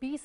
20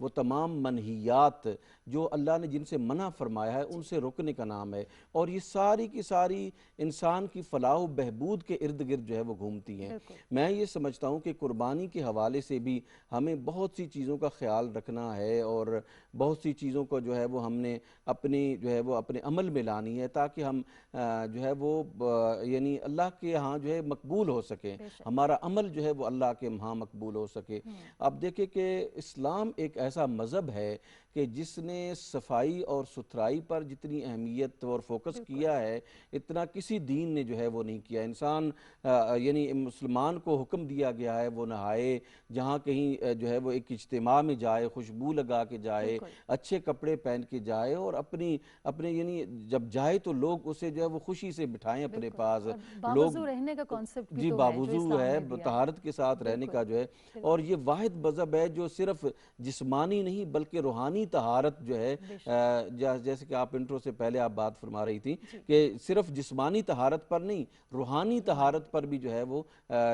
وہ تمام منہیات جو اللہ نے جن سے منع فرمایا ہے ان سے رکنے کا نام ہے، اور یہ ساری کی ساری انسان کی فلاح و بہبود کے ارد گرد جو ہے وہ گھومتی ہیں۔ میں یہ سمجھتا ہوں کہ قربانی کے حوالے سے بھی ہمیں بہت سی چیزوں کا خیال رکھنا ہے، اور بہت سی چیزوں کو جو ہے وہ ہم نے اپنے عمل میں لانی ہے، تاکہ ہم جو ہے وہ یعنی اللہ کے ہاں جو ہے مقبول ہو سکیں، ہمارا عمل جو ہے وہ اللہ کے ہاں مقبول ہو سکے۔ اب دیکھیں کہ اسلام ایک ایسا مذہب ہے کہ جس نے صفائی اور ستھرائی پر جتنی اہمیت اور فوکس کیا ہے اتنا کسی دین نے جو ہے وہ نہیں کیا۔ انسان یعنی مسلمان کو حکم دیا گیا ہے وہ نہائے، جہاں کہیں جو ہے وہ ایک اجتماع میں جائے، خوشبو لگا کے جائے، اچھے کپڑے پہن کے جائے، اور اپنے یعنی جب جائے تو لوگ اسے جو ہے وہ خوشی سے بٹھائیں اپنے پاس۔ باوضو رہنے کا کانسیپٹ بھی جی تو ہے جو باوضو اسلام ہے، نے دیا ہے۔ طہارت کے ساتھ رہنے کا جو ہے، اور یہ واحد مذہب ہے جو صرف جسمانی نہیں بلکہ روحانی طہارت جو ہے، جیسے کہ آپ انٹرو سے پہلے آپ بات فرما رہی تھی کہ صرف جسمانی طہارت پر نہیں روحانی طہارت پر بھی جو ہے وہ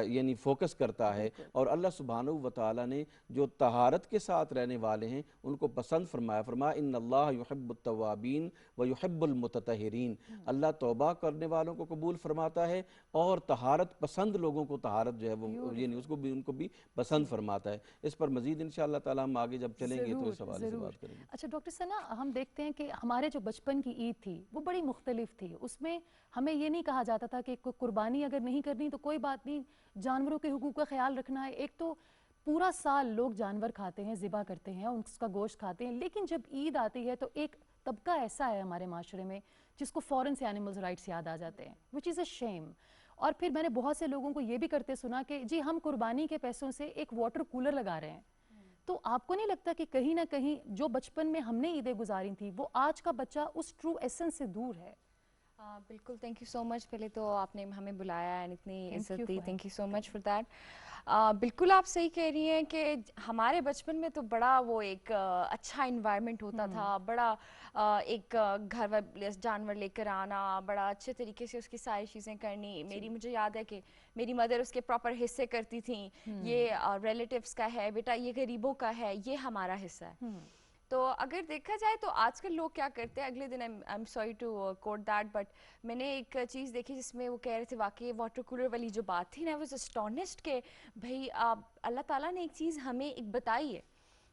یعنی فوکس کرتا ہے، اور اللہ سبحانہ و تعالیٰ نے جو طہارت کے ساتھ رہنے والے ہیں ان کو پسند فرمایا ان اللہ یحب التوابین ویحب المتطہرین۔ اللہ توبہ کرنے والوں کو قبول فرماتا ہے اور طہارت پسند لوگوں کو طہارت جو ہے وہ یعنی ان کو بھی پسند فرماتا ہے۔ اس پر مزید انشاءاللہ تعالیٰ ہم آگے جب چلیں گے تو اس حوالے سے بات کریں گے۔ اچھا ڈاکٹر ثنا، ہم دیکھتے ہیں کہ ہمارے جو بچپن کی عید تھی وہ بڑی مختلف تھی، اس میں ہمیں یہ نہیں کہا جاتا تھا کہ قربانی اگر نہیں کرنی تو کوئی بات نہیں، جانوروں کے حقوق کا خیال رکھنا ہے۔ ایک تو پورا سال لوگ جانور کھاتے ہیں، ذبح کرتے ہیں، اس کا گوشت کھاتے ہیں، لیکن جب عید آتی ہے تو ایک طبقہ ایسا ہے ہمارے معاشرے میں جس کو فوراً سے اینیملز رائٹس یاد آ جاتے ہیں، which is a shame۔ اور پھر میں نے بہت سے لوگوں کو یہ بھی کرتے سنا کہ جی ہم قربانی کے پیسوں سے ایک واٹر کولر لگا رہے ہیں۔ تو آپ کو نہیں لگتا کہ کہیں نہ کہیں جو بچپن میں ہم نے عیدیں گزاری تھیں وہ آج کا بچہ اس ٹرو ایسنس سے دور ہے؟ بالکل، تھینک یو سو مچ، پہلے تو آپ نے ہمیں بلایا اینڈ اتنی عزت دی، thank you so much for that. بالکل آپ صحیح کہہ رہی ہیں کہ ہمارے بچپن میں تو بڑا وہ ایک اچھا انوائرمنٹ ہوتا تھا، بڑا ایک گھر جانور لے کر آنا، بڑا اچھے طریقے سے اس کی ساری چیزیں کرنی۔ مجھے یاد ہے کہ میری مدر اس کے پراپر حصے کرتی تھیں، یہ ریلیٹیوز کا ہے بیٹا، یہ غریبوں کا ہے، یہ ہمارا حصہ ہے۔ تو اگر دیکھا جائے تو آج کل لوگ کیا کرتے ہیں، اگلے دن I'm sorry to quote that but میں نے ایک چیز دیکھی جس میں وہ کہہ رہے تھے واقعی واٹر کولر والی جو بات تھی نا، I was astonished کہ بھائی اللہ تعالیٰ نے ایک چیز ہمیں ایک بتائی ہے،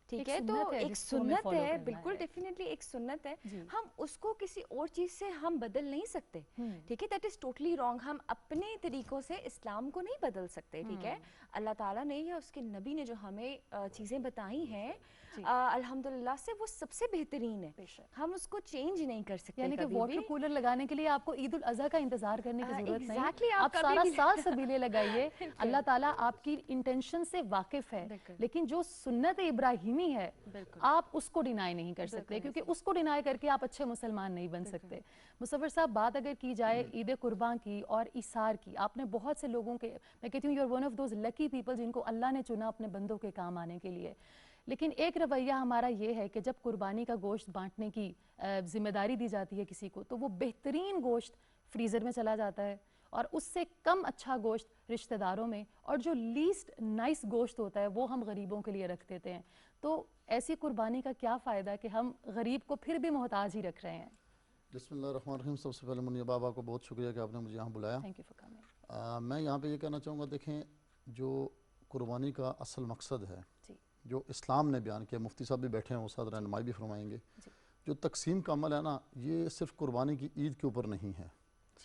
ٹھیک ہے، تو ایک سنت ہے، بالکل ڈیفینیٹلی ایک سنت ہے، ہم اس کو کسی اور چیز سے ہم بدل نہیں سکتے، ٹھیک ہے، دیٹ از ٹوٹلی رانگ۔ ہم اپنے طریقوں سے اسلام کو نہیں بدل سکتے، ٹھیک ہے۔ اللہ تعالیٰ نے یا اس کے نبی نے جو ہمیں چیزیں بتائی ہیں الحمدللہ سے وہ سب سے بہترین ہے، ہم اس کو چینج نہیں کر سکتے۔ یعنی کہ واٹر کولر لگانے کے لیے آپ کو عید الاضحیٰ کا انتظار کرنے کی ضرورت نہیں، آپ سارا سال سبیلے لگائیے، اللہ تعالیٰ آپ کی انٹینشن سے واقف ہے، لیکن جو سنت ابراہیمی ہے آپ اس کو ڈینائی نہیں کر سکتے، کیونکہ اس کو ڈینائی کر کے آپ اچھے مسلمان نہیں بن سکتے۔ مصور صاحب، بات اگر کی جائے عید قربان کی اور ایثار کی، آپ نے بہت سے لوگوں کے، میں کہتی ہوں you are one of those lucky people جن کو اللہ نے چنا اپنے بندوں کے کام آنے کے لیے، لیکن ایک رویہ ہمارا یہ ہے کہ جب قربانی کا گوشت بانٹنے کی ذمہ داری دی جاتی ہے کسی کو تو وہ بہترین گوشت فریزر میں چلا جاتا ہے اور اس سے کم اچھا گوشت رشتہ داروں میں، اور جو لیسٹ نائس گوشت ہوتا ہے وہ ہم غریبوں کے لیے رکھ دیتے ہیں۔ تو ایسی قربانی کا کیا فائدہ کہ ہم غریب کو پھر بھی محتاج ہی رکھ رہے ہیں؟ بسم اللہ الرحمن الرحیم۔ سب سے پہلے منیا بابا کو بہت شکریہ کہ آپ نے مجھے یہاں بلایا۔ میں یہاں پہ یہ کہنا چاہوں گا، دیکھیں جو قربانی کا اصل مقصد ہے جو اسلام نے بیان کیا، مفتی صاحب بھی بیٹھے ہیں، وہ ساتھ رہنمائی بھی فرمائیں گے، جو تقسیم کا عمل ہے نا، یہ صرف قربانی کی عید کے اوپر نہیں ہے،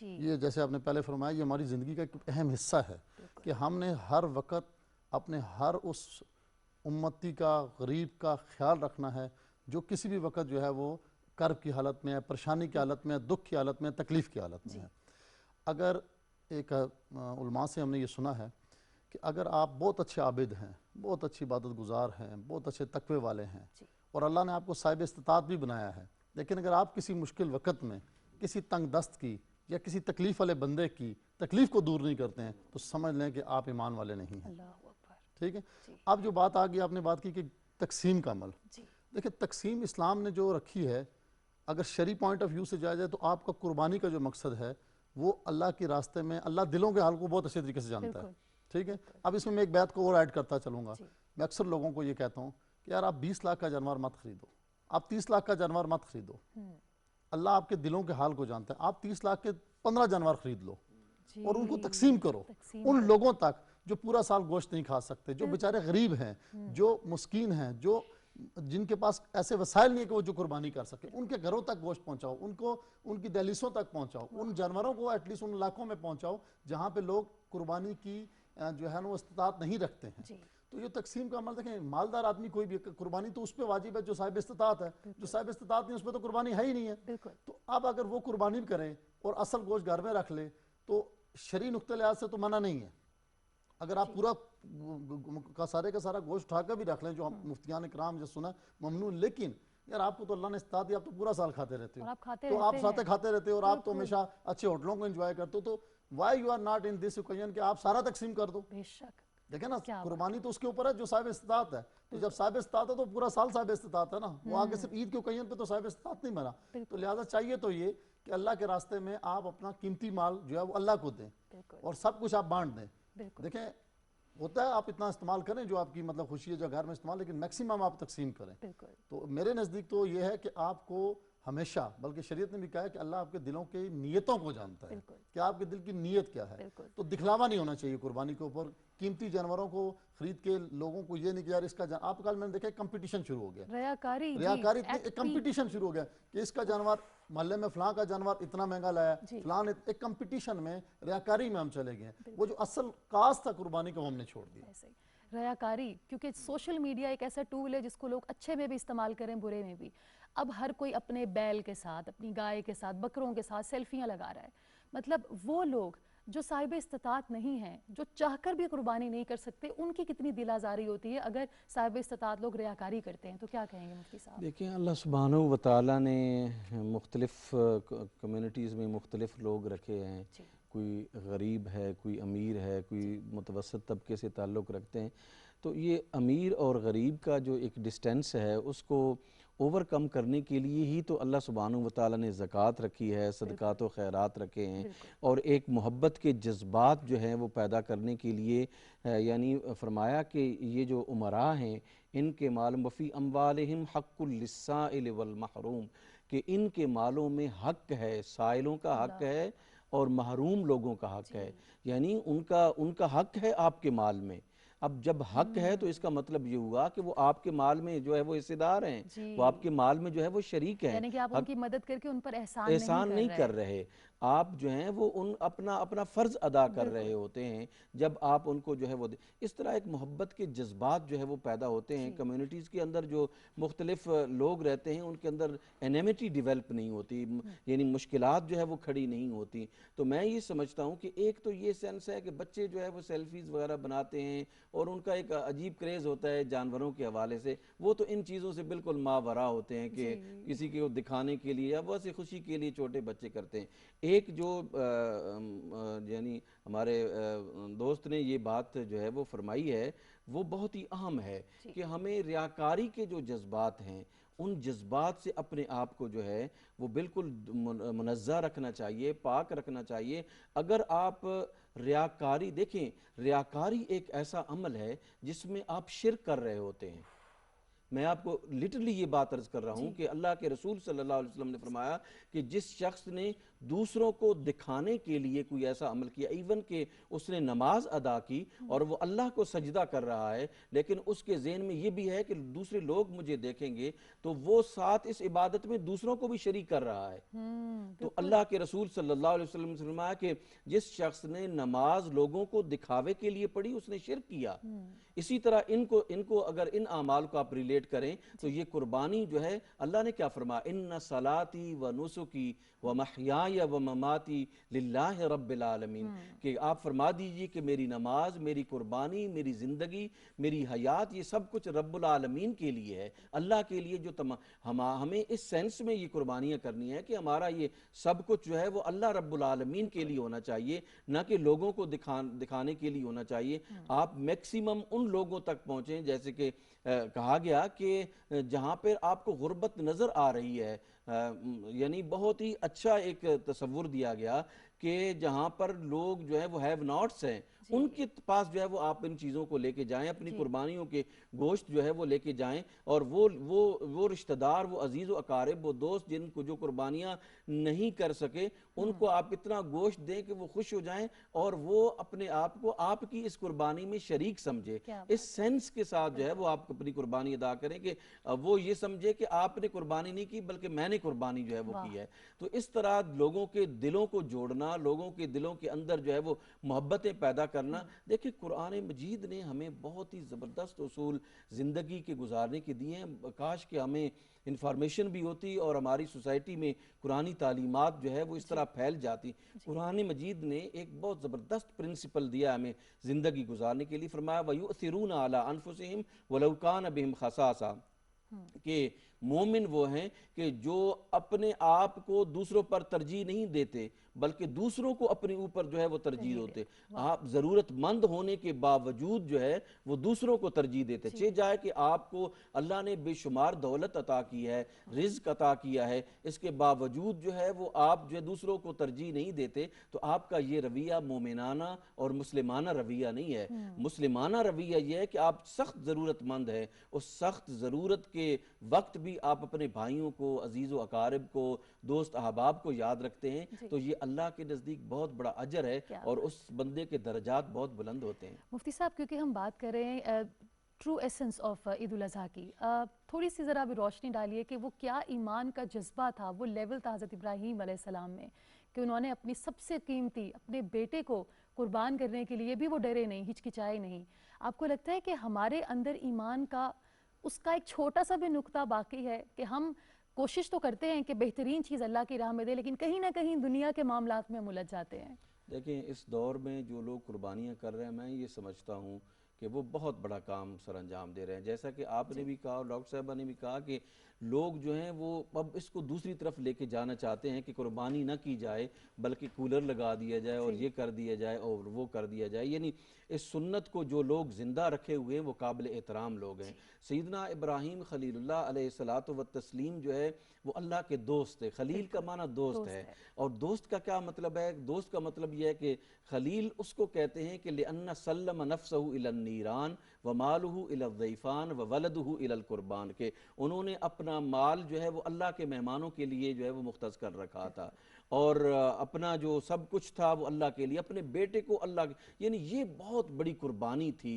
یہ جیسے آپ نے پہلے فرمایا یہ ہماری زندگی کا ایک اہم حصہ ہے کہ ہم نے ہر وقت اپنے ہر اس امتی کا، غریب کا خیال رکھنا ہے جو کسی بھی وقت جو ہے وہ کرب کی حالت میں ہے، پریشانی کی حالت میں ہے، دکھ کی حالت میں ہے، تکلیف کی حالت میں ہے۔ اگر ایک علماء سے ہم نے یہ سنا ہے کہ اگر آپ بہت اچھے عابد ہیں، بہت اچھی عبادت گزار ہیں، بہت اچھے تقوی والے ہیں اور اللہ نے آپ کو صاحب استطاعت بھی بنایا ہے، لیکن اگر آپ کسی مشکل وقت میں کسی تنگ دست کی یا کسی تکلیف والے بندے کی تکلیف کو دور نہیں کرتے ہیں تو سمجھ لیں کہ آپ ایمان والے نہیں ہیں، ٹھیک ہے۔ اب جو بات آگئی، آپ نے بات کی کہ تقسیم کا عمل، دیکھیں تقسیم اسلام نے جو رکھی ہے، اگر شرعی پوائنٹ آف ویو سے جایا جائے تو آپ کا قربانی کا جو مقصد ہے وہ اللہ کے راستے میں، اللہ دلوں کے حال کو بہت اچھے طریقے سے جانتا ہے، ٹھیک ہے۔ اب اس میں ایک بات کو اور ایڈ کرتا چلوں گا، میں اکثر لوگوں کو یہ کہتا ہوں کہ یار آپ 20 لاکھ کا جانور مت خریدو، آپ 30 لاکھ کا جانور مت خریدو، اللہ آپ کے دلوں کے حال کو جانتا ہے، آپ 30 لاکھ کے 15 جانور خرید لو اور ان کو تقسیم کرو ان لوگوں تک جو پورا سال گوشت نہیں کھا سکتے، جو بیچارے غریب ہیں، جو مسکین ہیں، جو جن کے پاس ایسے وسائل نہیں ہے کہ وہ جو قربانی کر سکے، ان کے گھروں تک گوشت پہنچاؤ، ان کو ان کی دہلیزوں تک پہنچاؤ، ان جانوروں کو ایٹ لیسٹ ان علاقوں میں پہنچاؤ جہاں پہ لوگ قربانی کی جو ہے نا وہ استطاعت نہیں رکھتے ہیں۔ تو یہ تقسیم کا عمل دیکھیں، مالدار آدمی کوئی بھی قربانی تو اس پہ واجب ہے جو صاحب استطاعت ہے، جو صاحب استطاعت نہیں اس پہ تو قربانی ہے ہی نہیں ہے۔ تو اب اگر وہ قربانی کریں اور اصل گوشت گھر میں رکھ لیں تو شرعی نقطہ لحاظ سے تو منع نہیں ہے۔ اگر آپ پورا کا سارا گوشت اٹھا کر بھی رکھ لیں جو ہم مفتیان اکرام جو سنا ممنوع، لیکن یار آپ کو تو اللہ نے استطاعت دی، آپ تو پورا سال کھاتے رہتے ہو، تو آپ ساتھ کھاتے رہتے ہو اور آپ تو ہمیشہ اچھے ہوٹلوں کو انجوائے کرتے ہو، تو why you are not in this occasion کہ آپ سارا تقسیم کر دو۔ دیکھیں نا قربانی تو اس کے اوپر ہے جو صاحب استطاعت ہے، تو جب صاحب استطاعت ہے تو پورا سال صاحب استطاعت ہے نا، وہ آگے صرف عید کے اوکیزن پہ تو صاحب استطاعت نہیں بنا۔ تو لہٰذا چاہیے تو یہ کہ اللہ کے راستے میں آپ اپنا قیمتی مال جو ہے وہ اللہ کو دیں اور سب کچھ آپ بانٹ دیں۔ دیکھیں ہوتا ہے آپ اتنا استعمال کریں جو آپ کی مطلب خوشی ہے جو گھر میں استعمال، لیکن میکسیمم آپ تقسیم کریں۔ تو میرے نزدیک تو یہ ہے کہ آپ کو ہمیشہ، بلکہ شریعت نے بھی کہا ہے کہ اللہ آپ کے دلوں کی نیتوں کو جانتا ہے کہ آپ کے دل کی نیت کیا ہے، تو دکھلاوا نہیں ہونا چاہیے قربانی کے اوپر۔ قیمتی جانوروں کو خرید کے لوگوں کو یہ نہیں کہ یار اس کا آپ کل میں نے دیکھا کمپٹیشن شروع ہو گیا، ریاکاری ایک کمپٹیشن شروع ہو گیا کہ اس کا جانور محلے میں فلاں کا جانور اتنا مہنگا لایا، فلاں ایک کمپٹیشن میں ریاکاری میں ہم چلے گئے، وہ جو اصل کاز تھا قربانی کا وہ ہم نے چھوڑ دیا۔ ریاکاری، کیونکہ سوشل میڈیا ایک ایسا ٹول ہے جس کو لوگ اچھے میں بھی استعمال کریں برے میں بھی۔ اب ہر کوئی اپنے بیل کے ساتھ، اپنی گائے کے ساتھ، بکروں کے ساتھ سیلفیاں لگا رہا ہے۔ مطلب وہ لوگ جو صاحب استطاعت نہیں ہیں، جو چاہ کر بھی قربانی نہیں کر سکتے، ان کی کتنی دل آزاری ہوتی ہے اگر صاحب استطاعت لوگ ریاکاری کرتے ہیں، تو کیا کہیں گے مفتی صاحب؟ دیکھیں اللہ سبحانہ و تعالیٰ نے مختلف کمیونٹیز میں مختلف لوگ رکھے ہیں، کوئی غریب ہے، کوئی امیر ہے، کوئی متوسط طبقے سے تعلق رکھتے ہیں، تو یہ امیر اور غریب کا جو ایک ڈسٹینس ہے اس کو اوور کم کرنے کے لیے ہی تو اللہ سبحانہ و تعالیٰ نے زکوٰۃ رکھی ہے، صدقات و خیرات رکھے ہیں، اور ایک محبت کے جذبات جو ہیں وہ پیدا کرنے کے لیے یعنی فرمایا کہ یہ جو امراء ہیں ان کے مال وفی اموالہم حق للسائل والمحروم، کہ ان کے مالوں میں حق ہے، سائلوں کا حق ہے اور محروم لوگوں کا حق ہے، یعنی ان کا حق ہے آپ کے مال میں۔ اب جب حق ہے تو اس کا مطلب یہ ہوا کہ وہ آپ کے مال میں جو ہے وہ حصے دار ہیں، وہ آپ کے مال میں جو ہے وہ شریک ہیں، یعنی کہ آپ ان کی مدد کر کے ان پر احسان نہیں کر رہے، آپ جو ہیں وہ اپنا فرض ادا کر رہے ہوتے ہیں جب آپ ان کو جو ہے وہ اس طرح ایک محبت کے جذبات جو ہے وہ پیدا ہوتے ہیں کمیونٹیز کے اندر۔ جو مختلف لوگ رہتے ہیں ان کے اندر انیمٹی ڈیولپ نہیں ہوتی، یعنی مشکلات جو ہے وہ کھڑی نہیں ہوتی۔ تو میں یہ سمجھتا ہوں کہ ایک تو یہ سینس ہے کہ بچے جو ہے وہ سیلفیز وغیرہ بناتے ہیں اور ان کا ایک عجیب کریز ہوتا ہے جانوروں کے حوالے سے، وہ تو ان چیزوں سے بالکل ماورا ہوتے ہیں کہ کسی کو دکھانے کے لیے یا ویسے خوشی کے لیے چھوٹے بچے کرتے ہیں۔ ایک جو یعنی ہمارے دوست نے یہ بات جو ہے وہ فرمائی ہے وہ بہت ہی اہم ہے کہ ہمیں ریاکاری کے جو جذبات ہیں ان جذبات سے اپنے آپ کو جو ہے وہ بالکل منزہ رکھنا چاہیے، پاک رکھنا چاہیے۔ اگر آپ ریاکاری دیکھیں، ریاکاری ایک ایسا عمل ہے جس میں آپ شرک کر رہے ہوتے ہیں۔ میں آپ کو لٹرلی یہ بات عرض کر رہا ہوں کہ اللہ کے رسول صلی اللہ علیہ وسلم نے فرمایا کہ جس شخص نے دوسروں کو دکھانے کے لیے کوئی ایسا عمل کیا، ایون کہ اس نے نماز ادا کی اور وہ اللہ کو سجدہ کر رہا ہے لیکن اس کے ذہن میں یہ بھی ہے کہ دوسرے لوگ مجھے دیکھیں گے، تو وہ ساتھ اس عبادت میں دوسروں کو بھی شریک کر رہا ہے۔ تو اللہ کے رسول صلی اللہ علیہ وسلم نے فرمایا کہ جس شخص نے نماز لوگوں کو دکھاوے کے لیے پڑھی اس نے شرک کیا۔ اسی طرح ان کو اگر ان اعمال کو آپ ریلیٹ کریں تو یہ قربانی جو ہے اللہ نے کیا فرمایا، ان صلاتی و نسکی و محیای و مماتی للہ رب العالمین، کہ آپ فرما دیجئے کہ میری نماز، میری قربانی، میری زندگی، میری حیات، یہ سب کچھ رب العالمین کے لیے ہے، اللہ کے لیے۔ جو ہمیں اس سینس میں یہ قربانیاں کرنی ہے کہ ہمارا یہ سب کچھ جو ہے وہ اللہ رب العالمین کے لیے ہونا چاہیے، نہ کہ لوگوں کو دکھانے کے لیے ہونا چاہیے۔ آپ میکسیمم ان لوگوں تک پہنچیں، جیسے کہ کہا گیا کہ جہاں پر آپ کو غربت نظر آ رہی ہے، یعنی بہت ہی اچھا ایک تصور دیا گیا کہ جہاں پر لوگ جو ہے وہ ہیو ناٹس ہیں ان کے پاس جو ہے وہ آپ ان چیزوں کو لے کے جائیں، اپنی قربانیوں کے گوشت جو ہے وہ لے کے جائیں، اور وہ رشتہ دار، وہ عزیز و اقارب، وہ دوست جن کو جو قربانیاں نہیں کر سکے، ان کو آپ اتنا گوشت دیں کہ وہ خوش ہو جائیں اور وہ اپنے آپ کو آپ کی اس قربانی میں شریک سمجھے۔ اس سینس کے ساتھ جو ہے وہ آپ اپنی قربانی ادا کریں کہ وہ یہ سمجھے کہ آپ نے قربانی نہیں کی بلکہ میں نے قربانی جو ہے وہ کی ہے۔ تو اس طرح لوگوں کے دلوں کو جوڑنا، لوگوں کے دلوں کے اندر جو ہے وہ محبتیں پیدا کرنا۔ دیکھیں قرآن مجید نے ہمیں بہت ہی زبردست اصول زندگی کے گزارنے کے دیے ہیں، کاش کہ ہمیں انفارمیشن بھی ہوتی اور ہماری سوسائٹی میں قرآنی تعلیمات جو ہے وہ اس طرح پھیل جاتی۔ قرآن مجید نے ایک بہت زبردست پرنسپل دیا ہمیں زندگی گزارنے کے لیے، فرمایا وَيُؤْثِرُونَ عَلَىٰ أَنفُسِهِمْ وَلَوْ كَانَ بِهِمْ خَصَاصَةٌ، کہ مومن وہ ہیں کہ جو اپنے آپ کو دوسروں پر ترجیح نہیں دیتے بلکہ دوسروں کو اپنے اوپر جو ہے وہ ترجیح ہوتے۔ آپ ضرورت مند ہونے کے باوجود جو ہے وہ دوسروں کو ترجیح دیتے، چاہے جائے کہ آپ کو اللہ نے بے شمار دولت عطا کی ہے، رزق عطا کیا ہے، اس کے باوجود جو ہے وہ آپ جو ہے دوسروں کو ترجیح نہیں دیتے، تو آپ کا یہ رویہ مومنانہ اور مسلمانہ رویہ نہیں ہے۔ مسلمانہ رویہ یہ ہے کہ آپ سخت ضرورت مند ہے، اس سخت ضرورت کے وقت بھی آپ اپنے بھائیوں کو، عزیز و اقارب کو، دوست احباب کو یاد رکھتے ہیں، تو یہ اللہ کے نزدیک بہت بڑا اجر ہے اور اس بندے کے درجات بہت بلند ہوتے ہیں۔ مفتی صاحب کیونکہ ہم بات کر رہے ہیں ٹرو ایسنس آف عید الاضحیٰ کی، تھوڑی سی ذرا بھی روشنی ڈالیے کہ وہ کیا ایمان کا جذبہ تھا، وہ لیول تھا حضرت ابراہیم علیہ السلام میں کہ انہوں نے اپنی سب سے قیمتی اپنے بیٹے کو قربان کرنے کے لیے بھی وہ ڈرے نہیں، ہچکچائے نہیں۔ آپ کو لگتا ہے کہ ہمارے اندر ایمان کا اس کا ایک چھوٹا سا بھی نقطہ باقی ہے کہ ہم کوشش تو کرتے ہیں کہ بہترین چیز اللہ کی راہ میں دے، لیکن کہیں نہ کہیں دنیا کے معاملات میں ہم الجھ جاتے ہیں؟ دیکھیں اس دور میں جو لوگ قربانیاں کر رہے ہیں، میں یہ سمجھتا ہوں کہ وہ بہت بڑا کام سر انجام دے رہے ہیں، جیسا کہ آپ نے بھی کہا اور ڈاکٹر صاحبہ نے بھی کہا کہ لوگ جو ہیں وہ اب اس کو دوسری طرف لے کے جانا چاہتے ہیں کہ قربانی نہ کی جائے بلکہ کولر لگا دیا جائے اور یہ کر دیا جائے اور وہ کر دیا جائے، یعنی اس سنت کو جو لوگ زندہ رکھے ہوئے ہیں وہ قابل احترام لوگ ہیں۔ سیدنا ابراہیم خلیل اللہ علیہ الصلاۃ والتسلیم جو ہے وہ اللہ کے دوست ہے۔ خلیل کا معنی دوست ہے، اور دوست کا کیا مطلب ہے؟ دوست کا مطلب یہ ہے کہ خلیل اس کو کہتے ہیں کہ لِأَنَّ سَلَّمَ نَفْسَهُ إِلَى النِّيرَانِ وَمَالُهُ إِلَى الضَّيْفَانِ وَوَلَدُهُ إِلَى الْقُرْبَانِ، کہ انہوں نے اپنا مال جو ہے وہ اللہ کے مہمانوں کے لیے جو ہے وہ مختص کر رکھا تھا، اور اپنا جو سب کچھ تھا وہ اللہ کے لیے، اپنے بیٹے کو اللہ کے، یعنی یہ بہت بڑی قربانی تھی،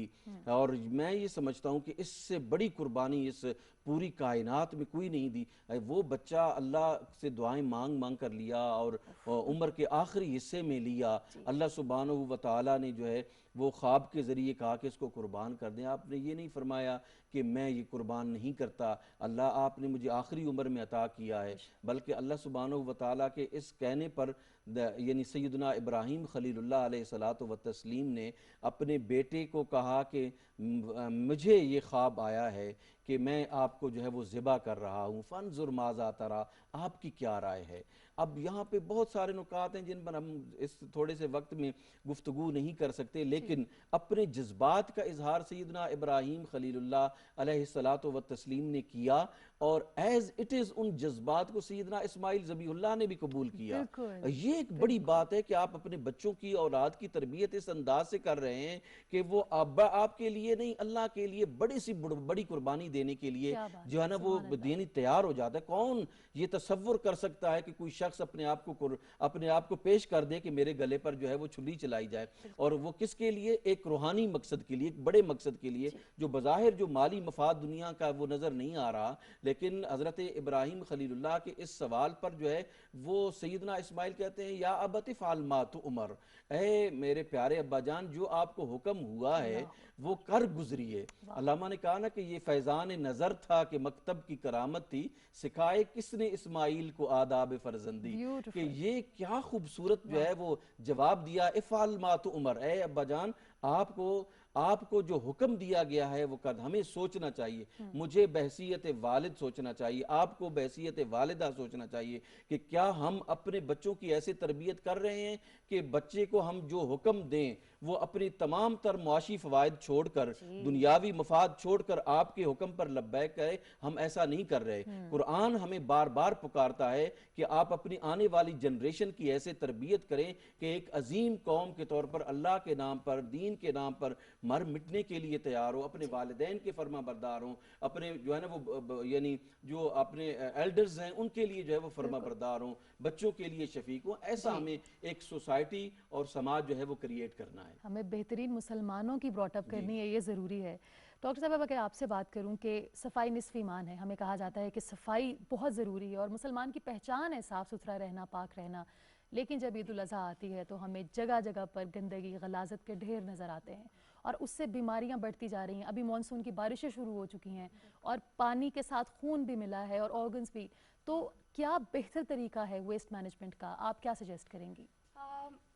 اور میں یہ سمجھتا ہوں کہ اس سے بڑی قربانی اس پوری کائنات میں کوئی نہیں دی۔ وہ بچہ اللہ سے دعائیں مانگ مانگ کر لیا اور عمر کے آخری حصے میں لیا، اللہ سبحانہ و تعالیٰ نے جو ہے وہ خواب کے ذریعے کہا کہ اس کو قربان کر دیں۔ آپ نے یہ نہیں فرمایا کہ میں یہ قربان نہیں کرتا، اللہ آپ نے مجھے آخری عمر میں عطا کیا ہے، بلکہ اللہ سبحانہ و تعالیٰ کے اس کہنے پر یعنی سیدنا ابراہیم خلیل اللہ علیہ الصلاۃ والتسلیم نے اپنے بیٹے کو کہا کہ مجھے یہ خواب آیا ہے کہ میں آپ کو جو ہے وہ ذبح کر رہا ہوں، فانظر ماذا تری، آپ کی کیا رائے ہے؟ اب یہاں پہ بہت سارے نکات ہیں جن پر ہم اس تھوڑے سے وقت میں گفتگو نہیں کر سکتے، لیکن اپنے جذبات کا اظہار سیدنا ابراہیم خلیل اللہ علیہ الصلاۃ والتسلیم نے کیا، اور ایز اٹ از ان جذبات کو سیدنا اسماعیل ذبیح اللہ نے بھی قبول کیا۔ یہ ایک بڑی بات ہے کہ آپ اپنے بچوں کی، اولاد کی تربیت اس انداز سے کر رہے ہیں کہ وہ آپ کے لیے نہیں، اللہ کے لیے بڑی سی بڑی قربانی دینے کے لیے جو ہے نا وہ دینی تیار ہو جاتا ہے۔ کون یہ تصور کر سکتا ہے کہ کوئی شخص اپنے آپ کو پیش کر دے کہ میرے گلے پر جو ہے وہ چھری چلائی جائے، اور وہ کس کے لیے؟ ایک روحانی مقصد کے لیے، ایک بڑے مقصد کے لیے، جو بظاہر جو مالی مفاد دنیا کا وہ نظر نہیں آ رہا، لیکن حضرت ابراہیم خلیل اللہ کے اس سوال پر جو ہے وہ سیدنا اسماعیل کہتے ہیں یا ابت افعل ما تؤمر، اے میرے پیارے ابا جان جو آپ کو حکم ہوا ہے وہ کر گزریے۔ علامہ نے کہا نا کہ یہ فیضان نظر تھا کہ مکتب کی کرامت تھی، سکھائے کس نے اسماعیل کو آداب فرزندی، کہ یہ کیا خوبصورت جو ہے وہ جواب دیا، افعل ما تؤمر، اے ابا جان آپ کو جو حکم دیا گیا ہے وہ کر، ہمیں سوچنا چاہیے، مجھے بحیثیت والد سوچنا چاہیے، آپ کو بحیثیت والدہ سوچنا چاہیے کہ کیا ہم اپنے بچوں کی ایسے تربیت کر رہے ہیں کہ بچے کو ہم جو حکم دیں وہ اپنی تمام تر معاشی فوائد چھوڑ کر دنیاوی مفاد چھوڑ کر آپ کے حکم پر لبیک کہے. ہم ایسا نہیں کر رہے. قرآن ہمیں بار بار پکارتا ہے کہ آپ اپنی آنے والی جنریشن کی ایسے تربیت کریں کہ ایک عظیم قوم کے طور پر اللہ کے نام پر, دین کے نام پر مر مٹنے کے لیے تیار ہو, اپنے والدین کے فرما بردار ہوں, اپنے جو ہے نا وہ یعنی جو اپنے ایلڈرز ہیں ان کے لیے جو ہے وہ فرما بردار ہوں, بچوں کے لیے شفیق ہوں. ایسا ہمیں ایک سوسائٹی اور سماج جو ہے وہ کریٹ کرنا ہے. ہمیں بہترین مسلمانوں کی براٹ اپ کرنی ہے, یہ ضروری ہے. ڈاکٹر صاحب اگر آپ سے بات کروں کہ صفائی نصف ایمان ہے, ہمیں کہا جاتا ہے کہ صفائی بہت ضروری ہے اور مسلمان کی پہچان ہے صاف ستھرا رہنا, پاک رہنا, لیکن جب عید الاضحیٰ آتی ہے تو ہمیں جگہ جگہ پر گندگی, غلاظت کے ڈھیر نظر آتے ہیں اور اس سے بیماریاں بڑھتی جا رہی ہیں. ابھی مانسون کی بارشیں شروع ہو چکی ہیں اور پانی کے ساتھ خون بھی ملا ہے اور آرگنز بھی. تو کیا بہتر طریقہ ہے ویسٹ مینجمنٹ کا, آپ کیا سجیسٹ کریں گی؟